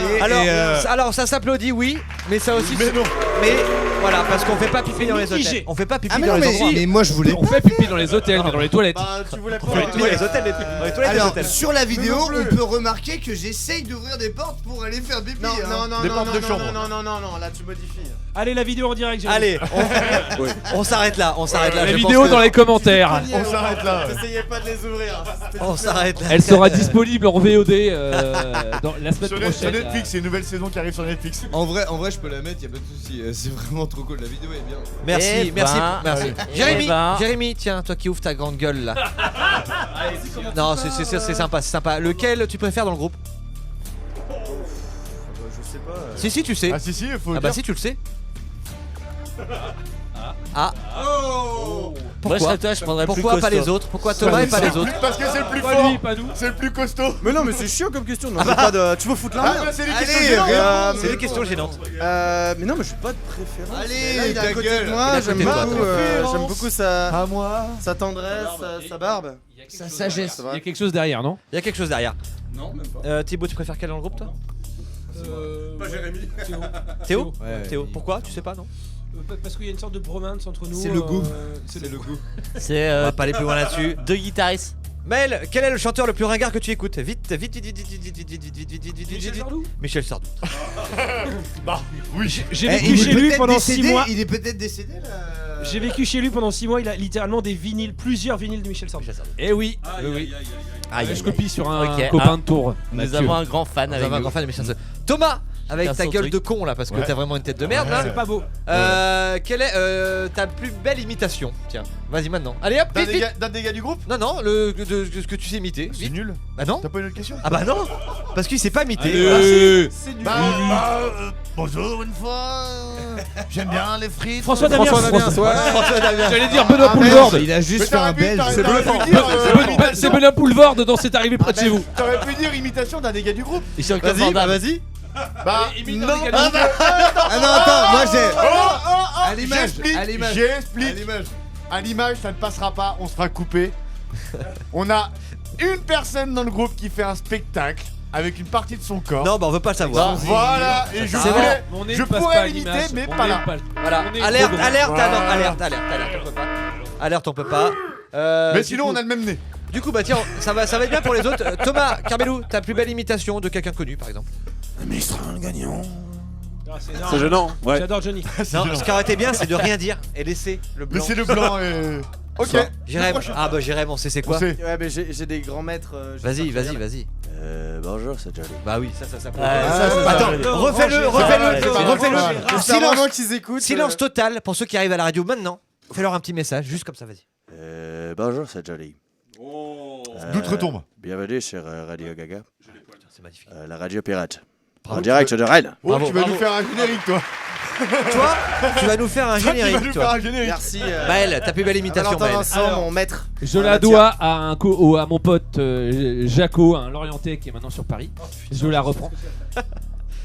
Alors ça s'applaudit, oui, mais ça aussi. Mais voilà, parce qu'on fait pas pipi dans les hôtels. On fait pas pipi dans les endroits. Mais moi je voulais. On fait pipi dans les hôtels, mais dans les toilettes. Bah, tu voulais pas. Dans les hôtels, dans les toilettes des Alors, hôtels. sur la vidéo, on peut remarquer que j'essaye d'ouvrir des portes pour aller faire pipi. Non, hein. non, Des non, portes non, de non, chambre. non, là tu modifies. Allez, la vidéo en direct, Jérémy. Allez, on s'arrête là, La je vidéo pense que- dans les commentaires. On s'arrête là. T'essayais pas de les ouvrir. On s'arrête là. Elle sera disponible en VOD dans la semaine Sur prochaine. Netflix, c'est une nouvelle saison qui arrive sur Netflix. En vrai, je peux la mettre, y'a pas de soucis. C'est vraiment trop cool. La vidéo est bien. Merci, Eh merci, ben, merci. eh Jérémy, ben. Jérémy, tiens, toi qui ouvres ta grande gueule là. Non, c'est sympa, c'est sympa. Lequel tu préfères dans le groupe? Je sais pas. Si, tu sais. Ah si, il faut Ah le bah dire. si, tu le sais. Ah. Moi, je Pourquoi serais toi, je prendrais plus Pourquoi pas costaud. les autres? Pourquoi Thomas et pas les autres? Parce que c'est le plus Pas fort. lui, pas nous. C'est le plus costaud. Mais non, mais c'est chiant comme question. Non, j'ai pas de. Tu veux foutre la Ah merde. bah c'est les Allez, questions gênantes. C'est des questions gênantes. Mais non, mais je suis pas de préférence. Allez, Là, il est à ta côté gueule. de moi. Il est à J'aime côté de toi, beaucoup, toi. j'aime beaucoup sa tendresse, sa barbe. Sa sagesse. Il y a quelque chose derrière, non? Il y a quelque chose derrière. Non, même pas. Thibaut, tu préfères quel dans le groupe toi? Pas Jérémy. Théo Ouais. Théo, pourquoi? Tu sais pas, non? Parce qu'il y a une sorte de bromance entre nous. C'est le goût. C'est le goût. C'est On va pas aller plus loin là-dessus. deux guitaristes. Maël, quel est le chanteur le plus ringard que tu écoutes? Vite. Michel Sardou. Michel Sardou. Bah oui. J'ai vécu chez lui pendant 6 mois. Il est peut-être décédé là. J'ai vécu chez lui pendant 6 mois. Il a littéralement des vinyles, plusieurs vinyles de Michel Sardou. Eh oui, oui. Aïe, Je copie sur un Ok, copain de tour. Nous Mathieu. avons un grand fan Nous avec avons un nous. grand fan de Michel Sardou. Thomas, avec Faire ta son gueule truc. de con là, parce que Ouais. t'as vraiment une tête de merde là. C'est pas beau. Quelle est ta plus belle imitation? Tiens, vas-y maintenant. Allez hop, vite, vite. D'un des gars du groupe. Non, ce que tu sais imiter. C'est Vite. nul. Bah non. T'as pas une autre question? Ah bah non, parce qu'il sait pas imiter. Allez. C'est nul. Bonjour une fois. J'aime bien les frites. François Damien. François Damien. J'allais dire Benoît Poulvorde. Il a juste Mais fait un t'aurais pu- belge. t'aurais- C'est t'aurais bluffant. pu dire, C'est Benoît Poulvorde dans C'est arrivé près de chez vous. T'aurais pu dire imitation d'un des gars du groupe. Vas-y, bah vas-y. Bah Imite non. un des gars du groupe. Ah non, attends, moi j'ai. À À l'image, J'explique. à l'image. J'explique. À l'image. À l'image, ça ne passera pas. On sera coupé. On a une personne dans le groupe qui fait un spectacle avec une partie de son corps. Non, bah on veut pas le savoir. Voilà. Et je C'est voulais. Mon nez Je ne passe pas pourrais à l'imiter, l'image. mais Mon pas nez là. pas- Voilà, Mon nez est alerte, trop grand. alerte, Voilà. non, alerte, on peut pas. Alerte, on peut pas. Mais Du sinon, coup- on a le même nez. Du coup, bah tiens, ça va être bien pour les autres. Thomas, Carbelou, ta plus belle imitation de quelqu'un connu par exemple? Mistral gagnant. Ah, C'est gênant. Ouais. J'adore Johnny. Non, ce qui aurait été bien, c'est de rien dire et laisser le blanc. Laissez le blanc et. Ok. Jérém, ah bah Jérém, on sait c'est quoi? On sait. Ouais, mais j'ai des grands maîtres. Vas-y. Bonjour, c'est Jolly. Bah oui, ça. Attends, Refais-le. C'est vraiment qu'ils écoutent. Silence total pour ceux qui arrivent à la radio maintenant. Fais-leur un petit message, juste comme ça, vas-y. Bonjour, c'est Jolly. D'où te retombe. Bienvenue sur Radio Gaga, C'est magnifique. la radio pirate. Bravo. En direct de Rennes. Oh, Bravo, tu vas bravo. nous faire un générique, toi. Toi, tu vas nous faire un Tu vas générique, nous faire toi. un générique. Merci. Maël, ta plus belle imitation, Valentin Maël. Vincent, mon maître. Je la dois à mon pote Jaco, un Lorientais qui est maintenant sur Paris. Je la reprends.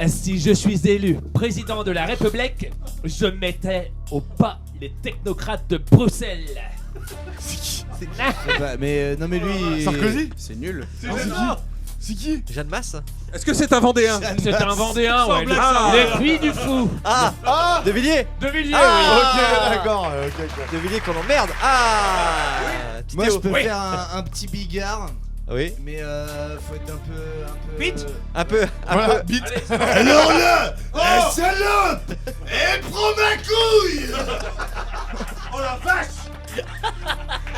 Si je suis élu président de la République, je mettais au pas les technocrates de Bruxelles. Mais non, mais lui. Sarkozy. C'est nul. C'est qui? Jeanne Masse. Est-ce que c'est un Vendéen? C'est un Vendéen, ouais. Les filles du fou. Ah, De Villiers. De Villiers, Ok, d'accord. De Villiers qu'on emmerde. Ah, Moi, je Théo. peux faire un petit bigard. Oui. Mais faut être un peu. Vite. Un peu. Voilà, bite. Alors là, salope, elle prend ma couille. Oh la vache.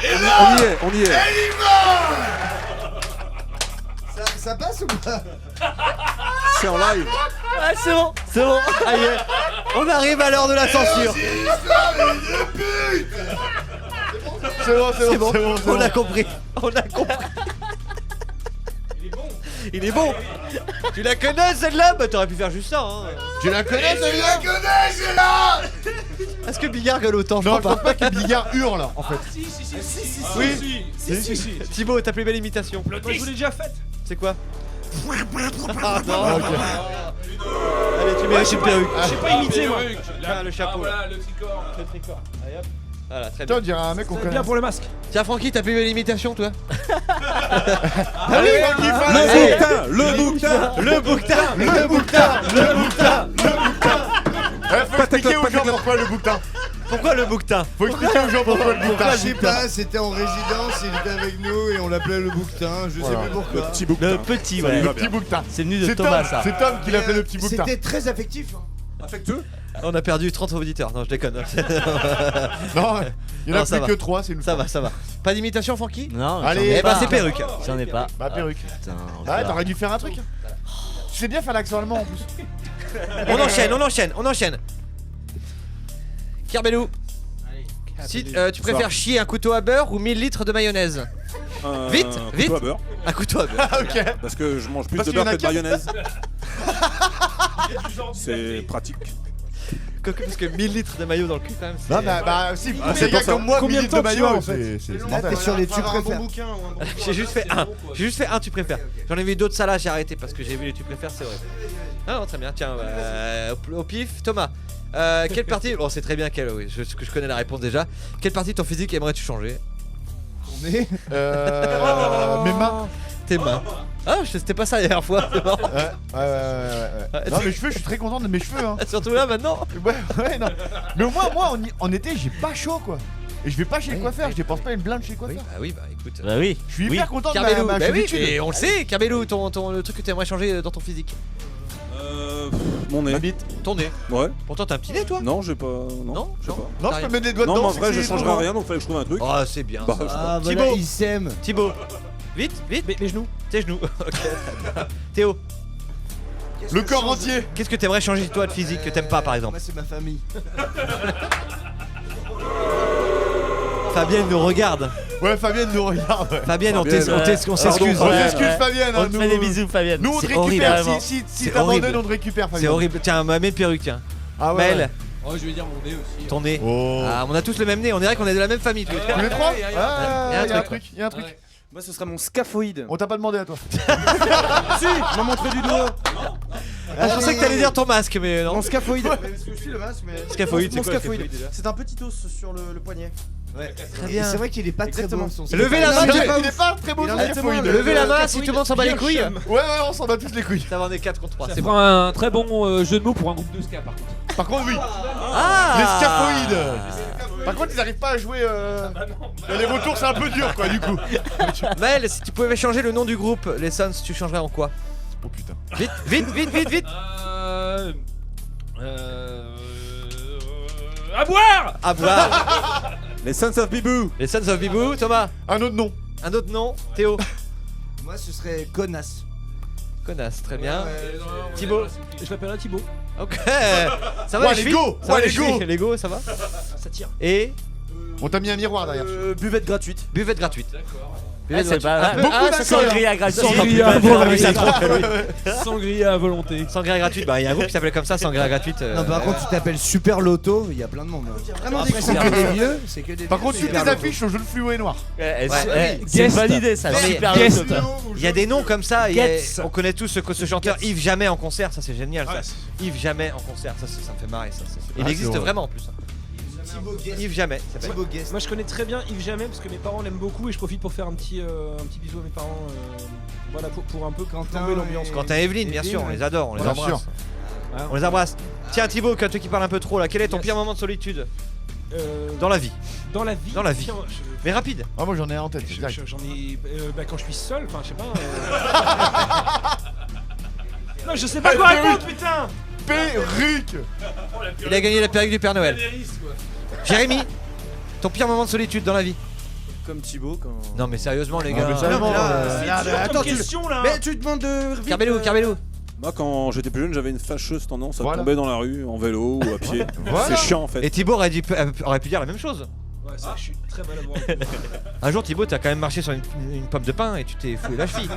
Et là, On y est. elle y va. Ça passe ou pas? C'est en live. Ah, c'est bon. Aïe, on arrive à l'heure de la censure. C'est bon. On a compris. Il est bon. Tu la connais celle-là? Bah t'aurais pu faire juste ça. Hein. Tu la connais celle-là? celle-là. Est-ce que Bigard gueule autant? Non, je pense pas que Bigard hurle en fait. Si. Thibaut, ta plus belle imitation. Moi, je vous l'ai déjà faite. C'est quoi? Ah, ok. Allez, tu mérites une perruque. J'ai pas imité moi. Le chapeau. Voilà, le tricor. Allez hop. Voilà, très Toi, bien. on dirait un mec qu'on C'est connaît. bien pour le masque. Tiens, Francky, ta plus belle imitation, toi? Allez, Le bouquetin. Faut expliquer aux gens pourquoi le bouquetin. Pourquoi le bouquetin? Faut expliquer aux gens pourquoi le bouquetin. Je sais pas, c'était en résidence, il était avec nous et on l'appelait le bouquetin, je sais plus pourquoi. Le petit bouquetin. Le petit, Ça lui ouais. va Le petit bouquetin. C'est venu de C'est Thomas, Tom, ça. c'est Tom qui l'a fait le petit bouquetin. C'était très affectif. Affectueux. On a perdu 30 auditeurs. Non, je déconne. Non, il y en Non, a ça plus va. que 3, c'est une Ça va. Pas d'imitation, Francky? Non, Allez, Eh bah, c'est perruque. J'en ai pas. Bah, perruque. Putain, Ah, t'aurais dû faire un truc. Tu sais bien faire l'accent allemand en plus. On enchaîne. Kerbelou. Si tu préfères chier un couteau à beurre ou 1000 litres de mayonnaise? Vite. Couteau à beurre. Un couteau à beurre. Ok. Parce que je mange plus Parce de qu'il y en beurre a que de qu'un. mayonnaise. C'est pratique. Parce que 1000 litres de maillot dans le cul quand même. Non, bah, si, Ah, c'est c'est un gars pour ça. comme moi, Combien de minutes de temps tu as, maillot, en fait? c'est Là, mental. t'es sur les tu Faire un bon préfères. bouquin ou un bon J'ai juste fait un tu préfères. J'en ai vu d'autres ça là, j'ai arrêté parce que j'ai vu les tu préfères, c'est horrible. Ah non, très bien, tiens, au pif, Thomas. Quelle partie, bon c'est très bien quelle, oui, je connais la réponse déjà. Quelle partie de ton physique aimerais-tu changer? On est. Mes mains. Tes mains. Ah, c'était pas ça la dernière fois. Ouais. Non, mes cheveux, je suis très content de mes cheveux. Hein. Surtout là maintenant. Ouais, non. Mais au moins, moi, en été, j'ai pas chaud quoi. Et je vais pas chez le coiffeur, je dépense pas une blinde chez le coiffeur. Bah oui, bah écoute. Bah oui. Je suis hyper content de Kerbelou, ma bah oui, chevitude. et on le sait, Kerbelou, le truc que t'aimerais changer dans ton physique. Mon nez. Ma bite. Ton nez. Ouais. Pourtant t'as un petit nez toi. Non, j'ai pas. Non, je sais pas. Non, je peux mettre des doigts Non, dedans. mais en vrai, je changerai rien, donc fallait que je trouve un truc. Oh, c'est bien. Bah, ça. Ah, Thibaut. voilà, il s'aime. Thibaut. Vite. Les genoux. Tes genoux. Ok. Théo. Le corps entier. Qu'est-ce que t'aimerais changer toi de physique que t'aimes pas par exemple? Moi, c'est ma famille. Fabienne nous regarde. Ouais, Fabienne nous regarde. Ouais. Fabienne, on s'excuse. On s'excuse, Fabienne. On te fait des bisous, Fabienne. Nous, on te C'est horrible, récupère. vraiment. Si C'est t'abandonnes, horrible. on te récupère, Fabienne. C'est horrible. Tiens, ma même perruque, tiens. Ah ouais. Maël, Oh, je vais dire mon nez aussi. ton nez. Oh. Ah, on a tous le même nez. On dirait qu'on est de la même famille tous les trois. Tous les trois. Il y a Ah, un il y a un truc. truc. Il y a un truc. Ouais. Moi, ce serait mon scaphoïde. On t'a pas demandé à toi. Si, m'a montré du doigt. Ah, je pensais que t'allais dire ton masque, mais non. Mon scaphoïde. Mais parce que je suis le masque, mais. Scaphoïde, c'est Mon quoi, le scaphoïde scaphoïde, déjà? C'est un petit os sur le poignet. Ouais. Très Et bien. c'est vrai qu'il est pas très Exactement. bon. Levez la main, Il est pas très beau, Il en ce est scaphoïde. témoin, Levez la main si tout le monde s'en bat les bien couilles. chum. Ouais, on s'en bat tous les couilles. Ça va, on est 4 contre 3. Ça C'est bon. fera un très bon jeu de mots pour un groupe de ska par contre. Par contre, oui. Ah Les scaphoïdes. Par contre, ils arrivent pas à jouer. Les vautours, c'est un peu dur, quoi, du coup. Maël, si tu pouvais changer le nom du groupe, les Sons, tu changerais en quoi? Oh putain. Vite. À boire. À boire. Les Sons of Bibou. Les Sons of Bibou, Thomas. Un autre nom. Un autre nom, Théo. Moi, ce serait connasse. Connasse, très bien. Thibaut. Je m'appellerai Thibaut. Ok. Ça va Ouais, les les chevilles? go. Ça va Ouais, les les go. chevilles? Les go, ça va? Ça tire. Et On t'a mis un miroir derrière. Buvette gratuite. buvette gratuite. Ah, c'est pas Beaucoup Ah, d'alcool, sangria gratuit. Sangria à volonté. Sangria à volonté. Sangria gratuite, bah il y a un groupe qui s'appelait comme ça, Sangria gratuite. Non, par contre, tu t'appelles Super Loto, il y a plein de monde. Vraiment Après, c'est que des vieux. C'est que des Par vieux, contre, toutes Super les Loto. affiches sont jaune fluo et noir. Ouais. C'est une bonne idée, ça. Non, mais Super guest. Loto. Il y a des noms comme ça, il y a- Getz. on connaît tous ce chanteur Yves Jamais en concert, ça c'est génial ça. Ouais. Yves Jamais en concert, ça me fait marrer ça. Il Ah, c'est existe horrible. vraiment en plus. Thibaut Guest. Yves Jamais, ça s'appelle. Thibaut Guest. Moi je connais très bien Yves Jamais parce que mes parents l'aiment beaucoup et je profite pour faire un petit bisou à mes parents. Voilà, pour un peu Quentin plomber l'ambiance. et- Quentin et Evelyne, bien sûr, on les adore, on les Bien embrasse. sûr. On les embrasse. Tiens Thibaut, toi qui parles un peu trop là, quel est ton pire moment de solitude dans la vie? Dans la vie. Dans la vie. Tiens, Mais rapide. Ah, moi j'en ai un en tête. direct. J'en ai. Quand je suis seul, enfin je sais pas. Non, je sais pas quoi répondre, putain. Perruque. Il a gagné la perruque du Père Noël. Jérémy, ton pire moment de solitude dans la vie? Comme Thibaut quand. Non mais sérieusement les Ah, gars. mais sérieusement, Attends, question là. Mais tu demandes de. Carbelou. Moi, quand j'étais plus jeune, j'avais une fâcheuse tendance à Voilà. tomber dans la rue, en vélo ou à pied. Voilà. C'est chiant en fait. Et Thibaut aurait pu dire la même chose. Ouais, ça, je suis très maladroit. Un jour Thibaut t'as quand même marché sur une pomme de pain et tu t'es foulé la cheville.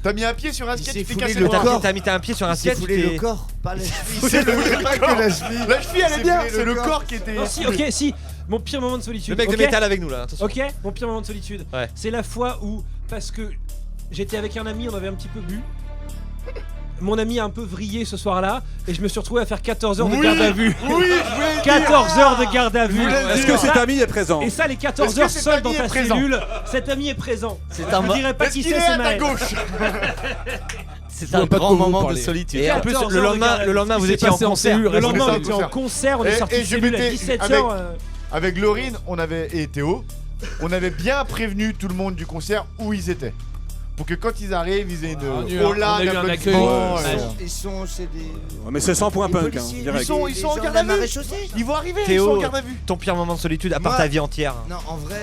T'as mis un pied sur un skate, tu t'es cassé le le bras. corps. T'as mis un pied sur un Il s'est skate. foulé le corps, pas la cheville. C'est le pas corps. que la cheville. La cheville elle est C'est bien, foulé c'est le le corps qui était. Non, si, ok, si. Mon pire moment de solitude. Le mec de ok métal avec nous là. Attention. Ok, mon pire moment de solitude. Ouais. C'est la fois où, parce que j'étais avec un ami, on avait un petit peu bu. Mon ami a un peu vrillé ce soir-là et je me suis retrouvé à faire 14 heures de garde à vue. Oui, je voulais le 14 heures de garde à vue. Est-ce que cet ami est présent? Et ça, les 14 Est-ce que heures cet seul ami dans est ta présent cellule, cet ami est présent. C'est Je ne dirais pas Est-ce qui qu'il c'est, est c'est à ta Maël. gauche? C'est un grand moment de solitude. Et en plus 14 le heures de garde à lendemain vue. vous s'est étiez en passé en concert. cellule. Le lendemain, ça, on était en concert, on est sorti Et de je cellule à m'étais 17h. avec Laurine, et Théo, on avait bien prévenu tout le monde du concert où ils étaient. Pour que quand ils arrivent, ils aient une on hola a eu un accueil. d'applaudissements. Ils sont chez des. Ouais, mais c'est 100 points Les punk, hein, policiers, direct. Ils sont en garde à vue. Ils vont arriver, ils sont Théo, en garde à vue. ton pire moment de solitude à part Moi- ta vie entière. Non, en vrai,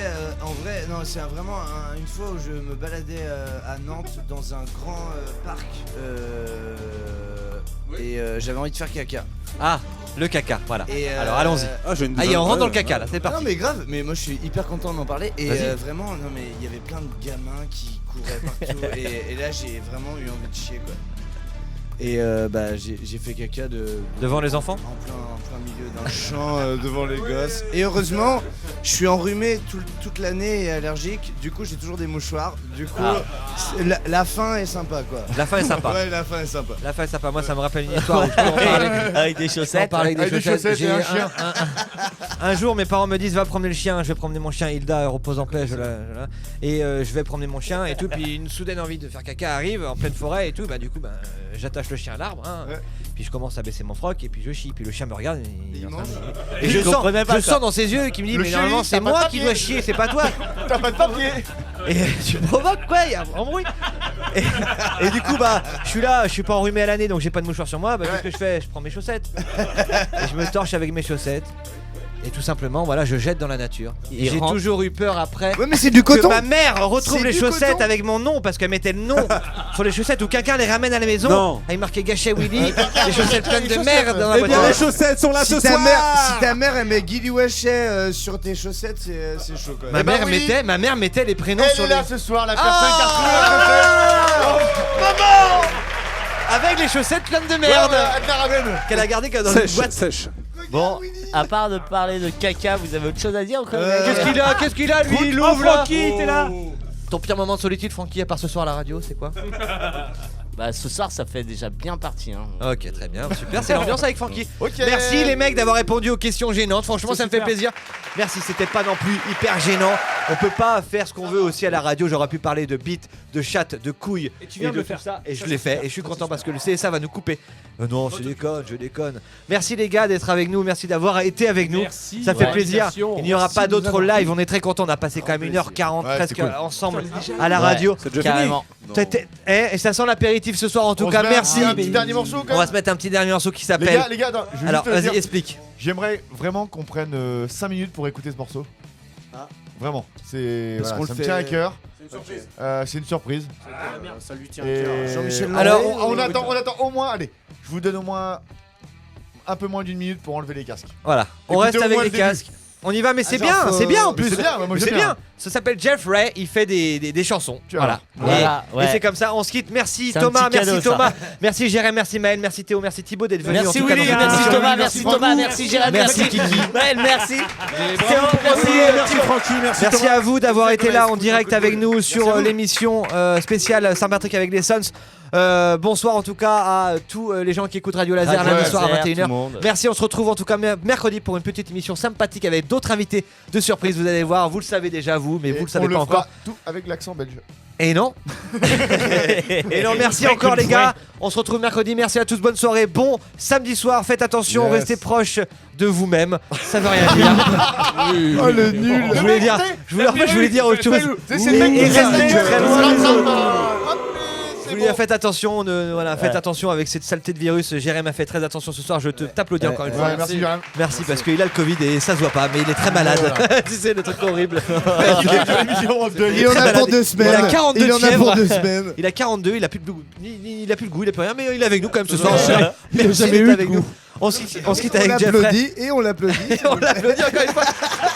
non, c'est vraiment une fois où je me baladais à Nantes dans un grand parc et j'avais envie de faire caca. Ah, le caca, voilà. Et, Alors allons-y. Ah, j'ai une Ah, on rentre dans le ouais. caca là, c'est Non parti. mais grave, mais moi je suis hyper content d'en parler et Vas-y. vraiment, non mais il y avait plein de gamins qui couraient partout et là j'ai vraiment eu envie de chier quoi. Et j'ai fait caca Devant les enfants en plein milieu d'un champ devant les gosses. Et heureusement, je suis enrhumé toute l'année et allergique. Du coup, j'ai toujours des mouchoirs. Du coup, la fin est sympa quoi. La fin est sympa. Ouais, la fin est sympa. La fin est sympa. Moi, ça me rappelle une histoire où je peux en parler. Avec des chaussettes. Avec des chaussettes. et un chien. Un jour, mes parents me disent va promener le chien. Je vais promener mon chien. Hilda repose en paix. Et je vais promener mon chien et tout. Puis une soudaine envie de faire caca arrive en pleine forêt et tout. Bah du coup, j'attache le chien à l'arbre. Hein. Ouais. Puis je commence à baisser mon froc et puis je chie. Puis le chien me regarde et, Il mange. et je comprenais pas, sens quoi. dans ses yeux qui me dit Le mais chien, normalement t'as c'est pas de moi qui papier. dois chier, c'est pas toi. T'as pas de papier. Et tu provoques quoi, il y a un embrouille. Et du coup je suis là, je suis pas enrhumé à l'année donc j'ai pas de mouchoir sur moi, qu'est-ce que je fais? Je prends mes chaussettes et je me torche avec mes chaussettes. Et tout simplement, voilà, je jette dans la nature. Et j'ai toujours eu peur après Ouais, mais c'est du que coton. ma mère retrouve C'est les du chaussettes coton. avec mon nom parce qu'elle mettait le nom sur les chaussettes ou quelqu'un les ramène à la maison. Non. Avec marqué Gachet Willy, les chaussettes pleines de merde dans la Eh bien, les voiture. chaussettes sont là Si ce ta soir. mère elle met Guy Wachet sur tes chaussettes, c'est chaud quand même. Ma mère mettait les prénoms Elle sur est les. là ce soir, la personne qui a retrouvé la chaussette. Maman. Avec les chaussettes pleines de Ouais, merde elle te la ramène. qu'elle a gardé comme dans une Sèche, boîte. sèche. Bon, à part de parler de caca, vous avez autre chose à dire ou quoi Qu'est-ce qu'il a lui? Il Oh, ouvre là. Francky, t'es là. Ton pire moment de solitude, Francky, à part ce soir à la radio, c'est quoi? Bah ce soir ça fait déjà bien parti hein. Ok, très bien, super, c'est l'ambiance avec Francky. Ok. Merci les mecs d'avoir répondu aux questions gênantes, franchement ça me fait plaisir. Merci, c'était pas non plus hyper gênant. On peut pas faire ce qu'on veut aussi à la radio, j'aurais pu parler de bites, de chatte, de couilles. Et tu viens de le tout faire. ça, et je Ça, l'ai c'est fait, super. et je suis content parce que le CSA va nous couper. Non, je déconne. Merci les gars d'être avec nous, merci d'avoir été avec nous. Merci. Ça fait Ouais. plaisir. Il n'y aura Merci pas de nous d'autres avoir live, on est très content. On a passé quand même 1h40 Ouais, presque c'est cool. ensemble à la radio. C'est déjà Carrément. Et ça sent l'apéritif ce soir en tout On cas, se met merci. un petit dernier morceau quand On va même. se mettre un petit dernier morceau qui Les s'appelle. gars, attends, je veux Alors juste te vas-y, dire, explique. j'aimerais vraiment qu'on prenne 5 minutes pour écouter ce morceau. Ah. Vraiment, c'est Parce voilà, qu'on ça le me fait- tient à cœur. C'est une surprise. C'est une surprise. Ça lui tient Et- à cœur. Jean-Michel Alors, Landais, on attend au moins. Allez, je vous donne au moins un peu moins d'une minute pour enlever les casques. Voilà, on Écoutez reste au avec moins les le début. casques. On y va, mais c'est genre, bien, faut- c'est bien en Mais plus. c'est bien, moi, Mais j'aime c'est bien. bien. Ça s'appelle Jeff Ray, il fait des chansons. Tu vois. Voilà. Voilà, Et ouais. c'est comme ça, on se quitte. Merci C'est un Thomas, petit merci cadeau, ça. Thomas, merci Jérémy, merci Maël, merci Théo, merci Thibaut d'être venu. Merci en tout cas, Willy, dans cette merci émission. Thomas, merci Thomas, merci Gérard, Merci merci Kiki. Maël, merci. Théo, Merci Francky, merci Merci Thomas. à vous d'avoir été là en direct avec nous sur l'émission spéciale Saint-Patrick avec les Sons. Bonsoir en tout cas à tous les gens qui écoutent Radio Laser Radio lundi soir à Laser, 21h. tout le monde. Merci, on se retrouve en tout cas mercredi pour une petite émission sympathique avec d'autres invités de surprise. Vous allez voir, vous le savez déjà vous, mais Et vous le on savez pas fera encore. tout avec l'accent belge. Et non. Et non, merci encore les gars. On se retrouve mercredi. Merci à tous. Bonne soirée. Bon samedi soir. Faites attention. Yes. Restez proches de vous-même. Ça veut rien dire. Oh le nul. Je voulais dire. En fait, je voulais dire autre chose. C'est le mec Et qui restez très loin des autres. Vous lui faites attention, faites attention avec cette saleté de virus. Jérém a fait très attention ce soir. Je t'applaudis encore une fois. Merci Jérém. Merci parce qu'il a le Covid et ça se voit pas, mais il est très malade. Tu sais, le truc horrible. Il en a pour 2 semaines. Il a 42 Il en a fièvres. pour 2 semaines. Il a 42, il a plus de goût, il a plus plus rien, mais il est avec nous quand même ce soir. Il a jamais eu de goût. On se quitte avec On Jeffrey. l'applaudit et on l'applaudit. On l'applaudit encore une fois.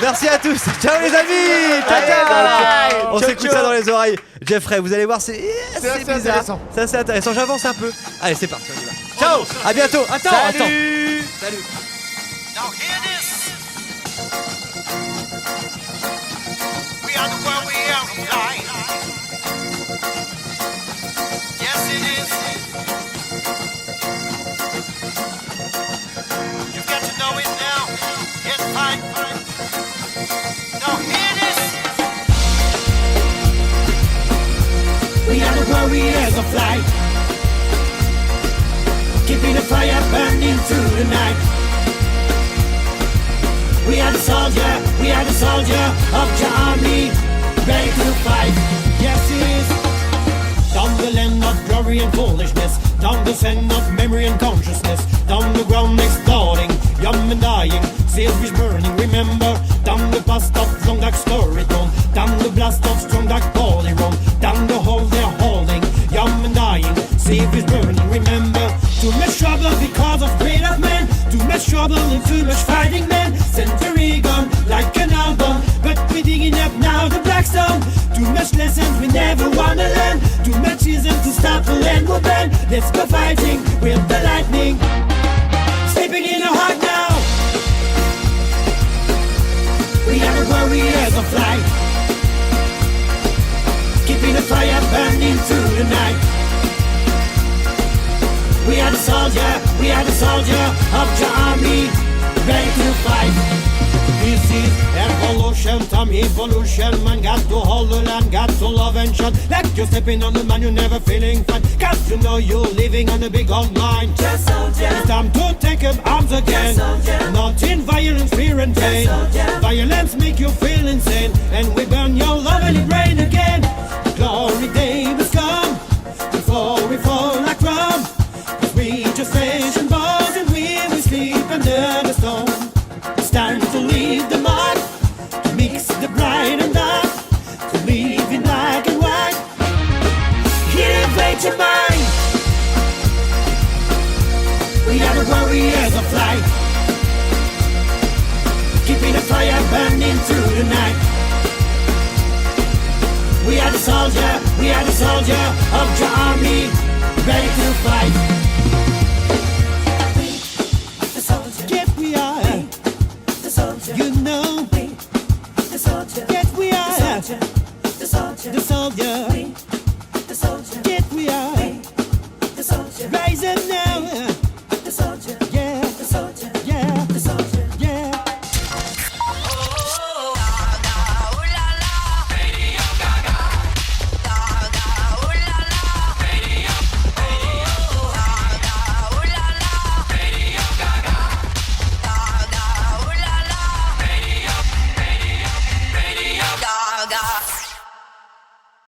Merci à tous. Ciao les amis. Tata. On s'écoute ça dans les oreilles. Jeffrey, vous allez voir, c'est assez bizarre. Intéressant. C'est assez intéressant. J'avance un peu. Allez, c'est parti, on y va. Ciao. À bientôt. Attends. Salut. Now hear this. We are the world, we are flying. Yes, it is. You've got to know it now. It's fine. Now hear this. We are the warriors of light. Keeping the fire burning through the night. We are the soldier of your army, ready to fight. Yes, it is. Down the land of glory and foolishness, down the sand of memory and consciousness, down the ground exploding, young and dying, series burning. Remember, down the blast of strong dark story told, down the blast of strong dark body roll, down the hole they're holding, young and dying, series burning. Remember, too much trouble because of great of men, too much trouble and too much fighting men. Century gone like an album, but we're digging up now the black stone. Too much lessons we never wanna learn, too much reason to stop the land will burn. Let's go fighting with the lightning, sleeping in our heart now. We are the warriors of light, keeping the fire burning through the night. We are the soldier of your army, ready to fight. This is evolution, time evolution. Man got to hold the land, got to love and shun. Like you're stepping on the man, you're never feeling fun. Got to know you're living on a big old line. Just soldier. It's time to take up arms again. Not in violence, fear and pain. Violence make you feel insane, and we burn your love and it rain again. The glory day must come before we fall like rum. We just flesh and bones and we will sleep under the stone. It's time to leave the mud, to mix the bright and dark, to live in black and white. Elevate your mind. We are the warriors of light, keeping the fire burning through the night. We are the soldier of your army, ready to fight.